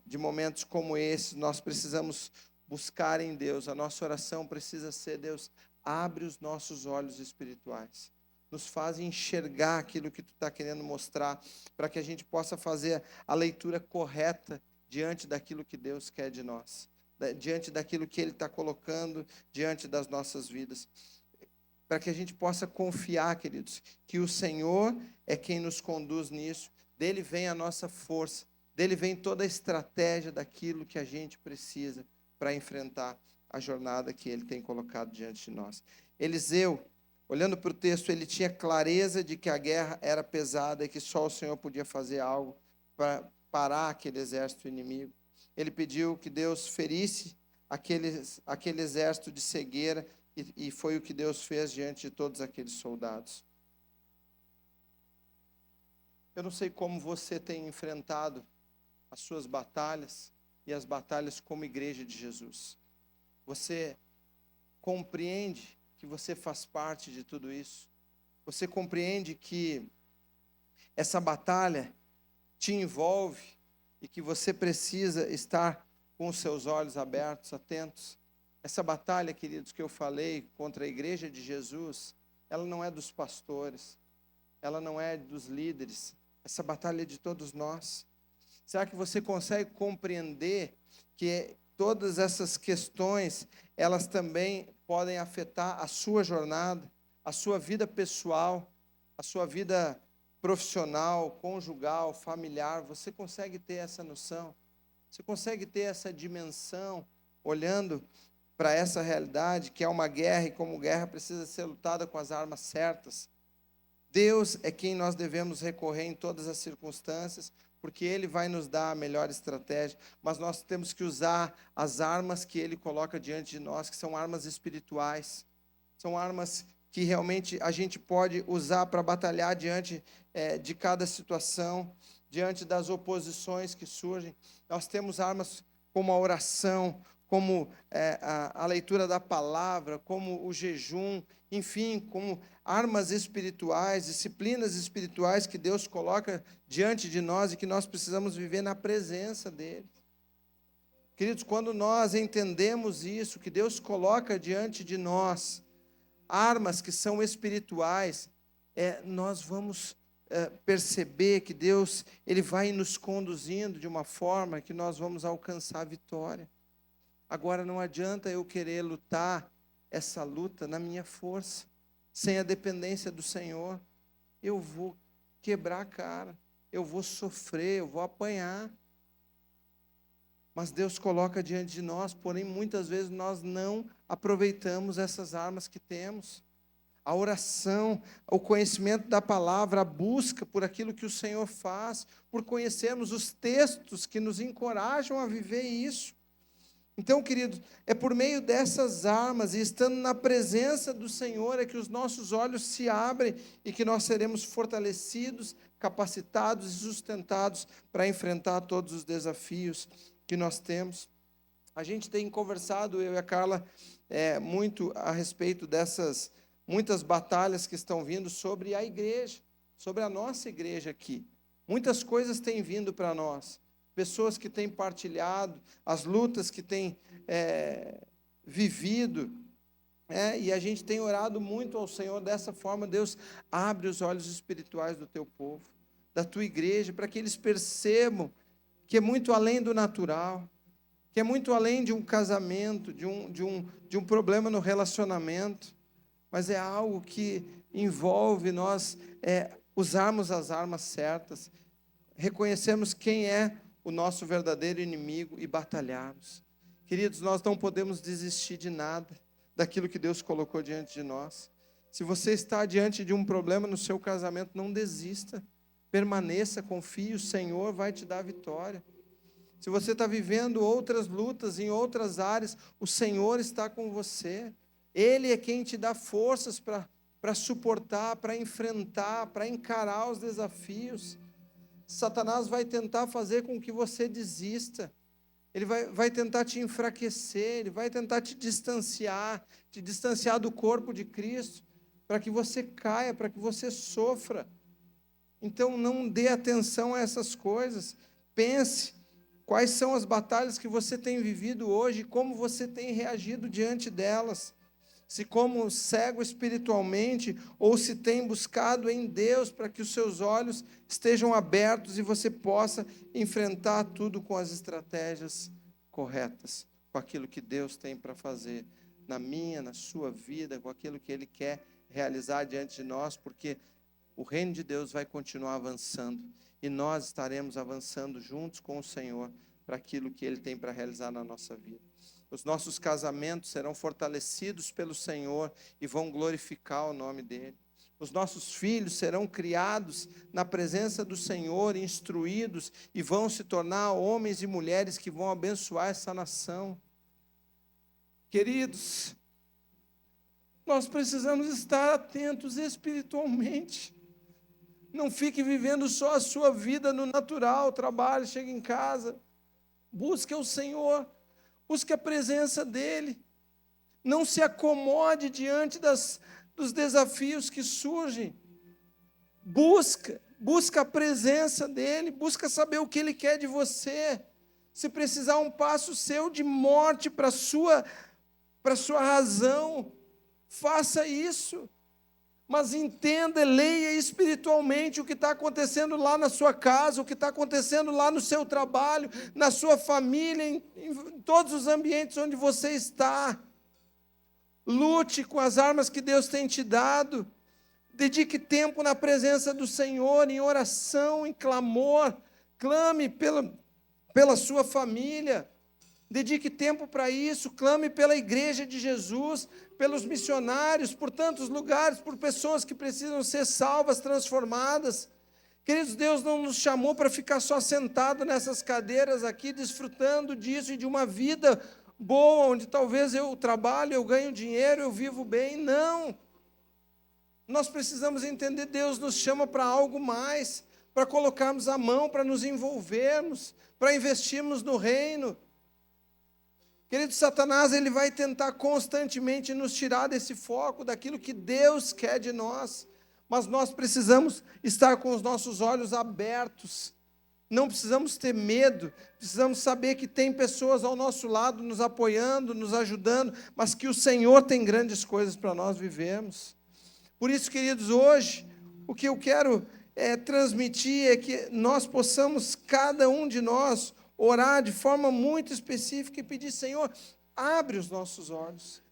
de momentos como esse, nós precisamos buscar em Deus, a nossa oração precisa ser: Deus, abre os nossos olhos espirituais, nos faz enxergar aquilo que Tu está querendo mostrar, para que a gente possa fazer a leitura correta diante daquilo que Deus quer de nós, diante daquilo que Ele está colocando diante das nossas vidas, para que a gente possa confiar, queridos, que o Senhor é quem nos conduz nisso, dele vem a nossa força, dele vem toda a estratégia daquilo que a gente precisa para enfrentar a jornada que Ele tem colocado diante de nós. Eliseu, olhando para o texto, ele tinha clareza de que a guerra era pesada e que só o Senhor podia fazer algo para parar aquele exército inimigo. Ele pediu que Deus ferisse aquele exército de cegueira, e foi o que Deus fez diante de todos aqueles soldados. Eu não sei como você tem enfrentado as suas batalhas e as batalhas como igreja de Jesus. Você compreende que você faz parte de tudo isso? Você compreende que essa batalha te envolve e que você precisa estar com os seus olhos abertos, atentos? Essa batalha, queridos, que eu falei contra a igreja de Jesus, ela não é dos pastores, ela não é dos líderes, essa batalha é de todos nós. Será que você consegue compreender que todas essas questões, elas também podem afetar a sua jornada, a sua vida pessoal, a sua vida profissional, conjugal, familiar? Você consegue ter essa noção? Você consegue ter essa dimensão, olhando para essa realidade, que é uma guerra, e como guerra precisa ser lutada com as armas certas? Deus é quem nós devemos recorrer em todas as circunstâncias, porque Ele vai nos dar a melhor estratégia, mas nós temos que usar as armas que Ele coloca diante de nós, que são armas espirituais, são armas que realmente a gente pode usar para batalhar diante de cada situação, diante das oposições que surgem. Nós temos armas como a oração, como a leitura da palavra, como o jejum, enfim, como armas espirituais, disciplinas espirituais que Deus coloca diante de nós e que nós precisamos viver na presença dEle. Queridos, quando nós entendemos isso, que Deus coloca diante de nós armas que são espirituais, nós vamos perceber que Deus, Ele vai nos conduzindo de uma forma que nós vamos alcançar a vitória. Agora, não adianta eu querer lutar essa luta na minha força, sem a dependência do Senhor. Eu vou quebrar a cara, eu vou sofrer, eu vou apanhar. Mas Deus coloca diante de nós, porém muitas vezes nós não aproveitamos essas armas que temos. A oração, o conhecimento da palavra, a busca por aquilo que o Senhor faz, por conhecermos os textos que nos encorajam a viver isso. Então, queridos, é por meio dessas armas e estando na presença do Senhor é que os nossos olhos se abrem e que nós seremos fortalecidos, capacitados e sustentados para enfrentar todos os desafios que nós temos. A gente tem conversado, eu e a Carla, muito a respeito dessas muitas batalhas que estão vindo sobre a igreja, sobre a nossa igreja aqui. Muitas coisas têm vindo para nós. Pessoas que têm partilhado, as lutas que têm vivido, e a gente tem orado muito ao Senhor dessa forma. Deus, abre os olhos espirituais do teu povo, da tua igreja, para que eles percebam que é muito além do natural, que é muito além de um casamento, de um problema no relacionamento, mas é algo que envolve nós usarmos as armas certas, reconhecermos quem é o nosso verdadeiro inimigo e batalharmos. Queridos, nós não podemos desistir de nada, daquilo que Deus colocou diante de nós. Se você está diante de um problema no seu casamento, não desista, permaneça, confie, o Senhor vai te dar a vitória. Se você está vivendo outras lutas em outras áreas, o Senhor está com você. Ele é quem te dá forças para suportar, para enfrentar, para encarar os desafios. Satanás vai tentar fazer com que você desista. Ele vai tentar te enfraquecer, ele vai tentar te distanciar do corpo de Cristo, para que você caia, para que você sofra. Então, não dê atenção a essas coisas. Pense quais são as batalhas que você tem vivido hoje e como você tem reagido diante delas. Se como cego espiritualmente, ou se tem buscado em Deus para que os seus olhos estejam abertos e você possa enfrentar tudo com as estratégias corretas, com aquilo que Deus tem para fazer na minha, na sua vida, com aquilo que Ele quer realizar diante de nós, porque o reino de Deus vai continuar avançando e nós estaremos avançando juntos com o Senhor para aquilo que Ele tem para realizar na nossa vida. Os nossos casamentos serão fortalecidos pelo Senhor e vão glorificar o nome dEle. Os nossos filhos serão criados na presença do Senhor, instruídos, e vão se tornar homens e mulheres que vão abençoar essa nação. Queridos, nós precisamos estar atentos espiritualmente. Não fique vivendo só a sua vida no natural, trabalhe, chegue em casa. Busque o Senhor, busque a presença dEle. Não se acomode diante dos desafios que surgem. Busca a presença dEle, busca saber o que Ele quer de você. Se precisar um passo seu de morte para a sua razão, faça isso. Mas entenda, leia espiritualmente o que está acontecendo lá na sua casa, o que está acontecendo lá no seu trabalho, na sua família, em todos os ambientes onde você está. Lute com as armas que Deus tem te dado. Dedique tempo na presença do Senhor, em oração, em clamor. Clame pela sua família. Dedique tempo para isso, clame pela igreja de Jesus, pelos missionários, por tantos lugares, por pessoas que precisam ser salvas, transformadas. Queridos, Deus não nos chamou para ficar só sentado nessas cadeiras aqui, desfrutando disso e de uma vida boa, onde talvez eu trabalho, eu ganho dinheiro, eu vivo bem. Não! Nós precisamos entender, Deus nos chama para algo mais, para colocarmos a mão, para nos envolvermos, para investirmos no reino. Querido, Satanás, ele vai tentar constantemente nos tirar desse foco, daquilo que Deus quer de nós, mas nós precisamos estar com os nossos olhos abertos, não precisamos ter medo, precisamos saber que tem pessoas ao nosso lado, nos apoiando, nos ajudando, mas que o Senhor tem grandes coisas para nós vivermos. Por isso, queridos, hoje, o que eu quero transmitir é que nós possamos, cada um de nós, orar de forma muito específica e pedir, Senhor, abre os nossos olhos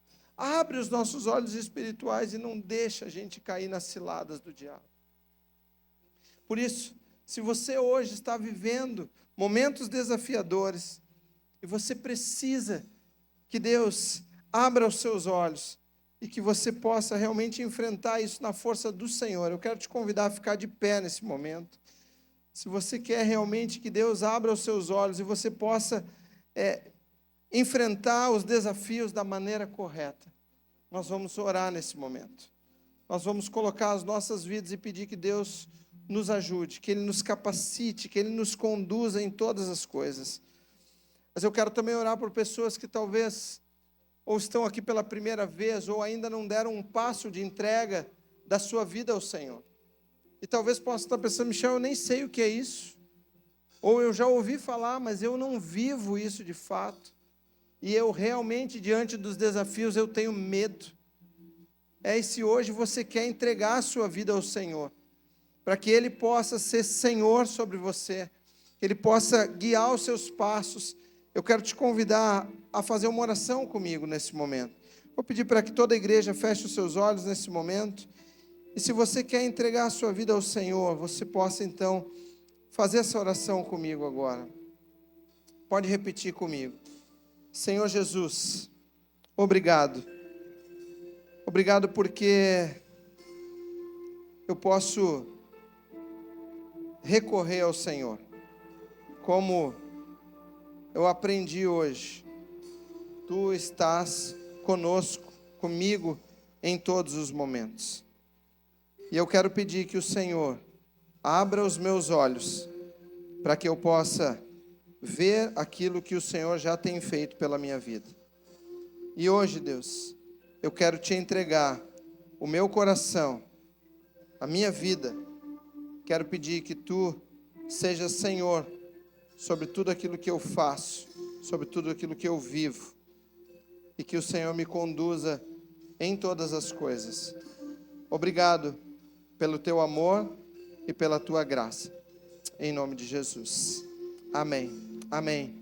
espirituais e não deixa a gente cair nas ciladas do diabo. Por isso, se você hoje está vivendo momentos desafiadores e você precisa que Deus abra os seus olhos e que você possa realmente enfrentar isso na força do Senhor, eu quero te convidar a ficar de pé nesse momento. Se você quer realmente que Deus abra os seus olhos e você possa enfrentar os desafios da maneira correta. Nós vamos orar nesse momento. Nós vamos colocar as nossas vidas e pedir que Deus nos ajude, que Ele nos capacite, que Ele nos conduza em todas as coisas. Mas eu quero também orar por pessoas que talvez ou estão aqui pela primeira vez, ou ainda não deram um passo de entrega da sua vida ao Senhor. E talvez possa estar pensando, Michel, eu nem sei o que é isso. Ou eu já ouvi falar, mas eu não vivo isso de fato. E eu realmente, diante dos desafios, eu tenho medo. E se hoje você quer entregar a sua vida ao Senhor, para que Ele possa ser Senhor sobre você, que Ele possa guiar os seus passos, eu quero te convidar a fazer uma oração comigo nesse momento. Vou pedir para que toda a igreja feche os seus olhos nesse momento. E se você quer entregar a sua vida ao Senhor, você possa então fazer essa oração comigo agora. Pode repetir comigo. Senhor Jesus, obrigado. Obrigado porque eu posso recorrer ao Senhor. Como eu aprendi hoje, Tu estás conosco, comigo, em todos os momentos. E eu quero pedir que o Senhor abra os meus olhos, para que eu possa ver aquilo que o Senhor já tem feito pela minha vida. E hoje, Deus, eu quero Te entregar o meu coração, a minha vida. Quero pedir que Tu sejas Senhor sobre tudo aquilo que eu faço, sobre tudo aquilo que eu vivo, e que o Senhor me conduza em todas as coisas. Obrigado pelo Teu amor e pela Tua graça. Em nome de Jesus. Amém. Amém.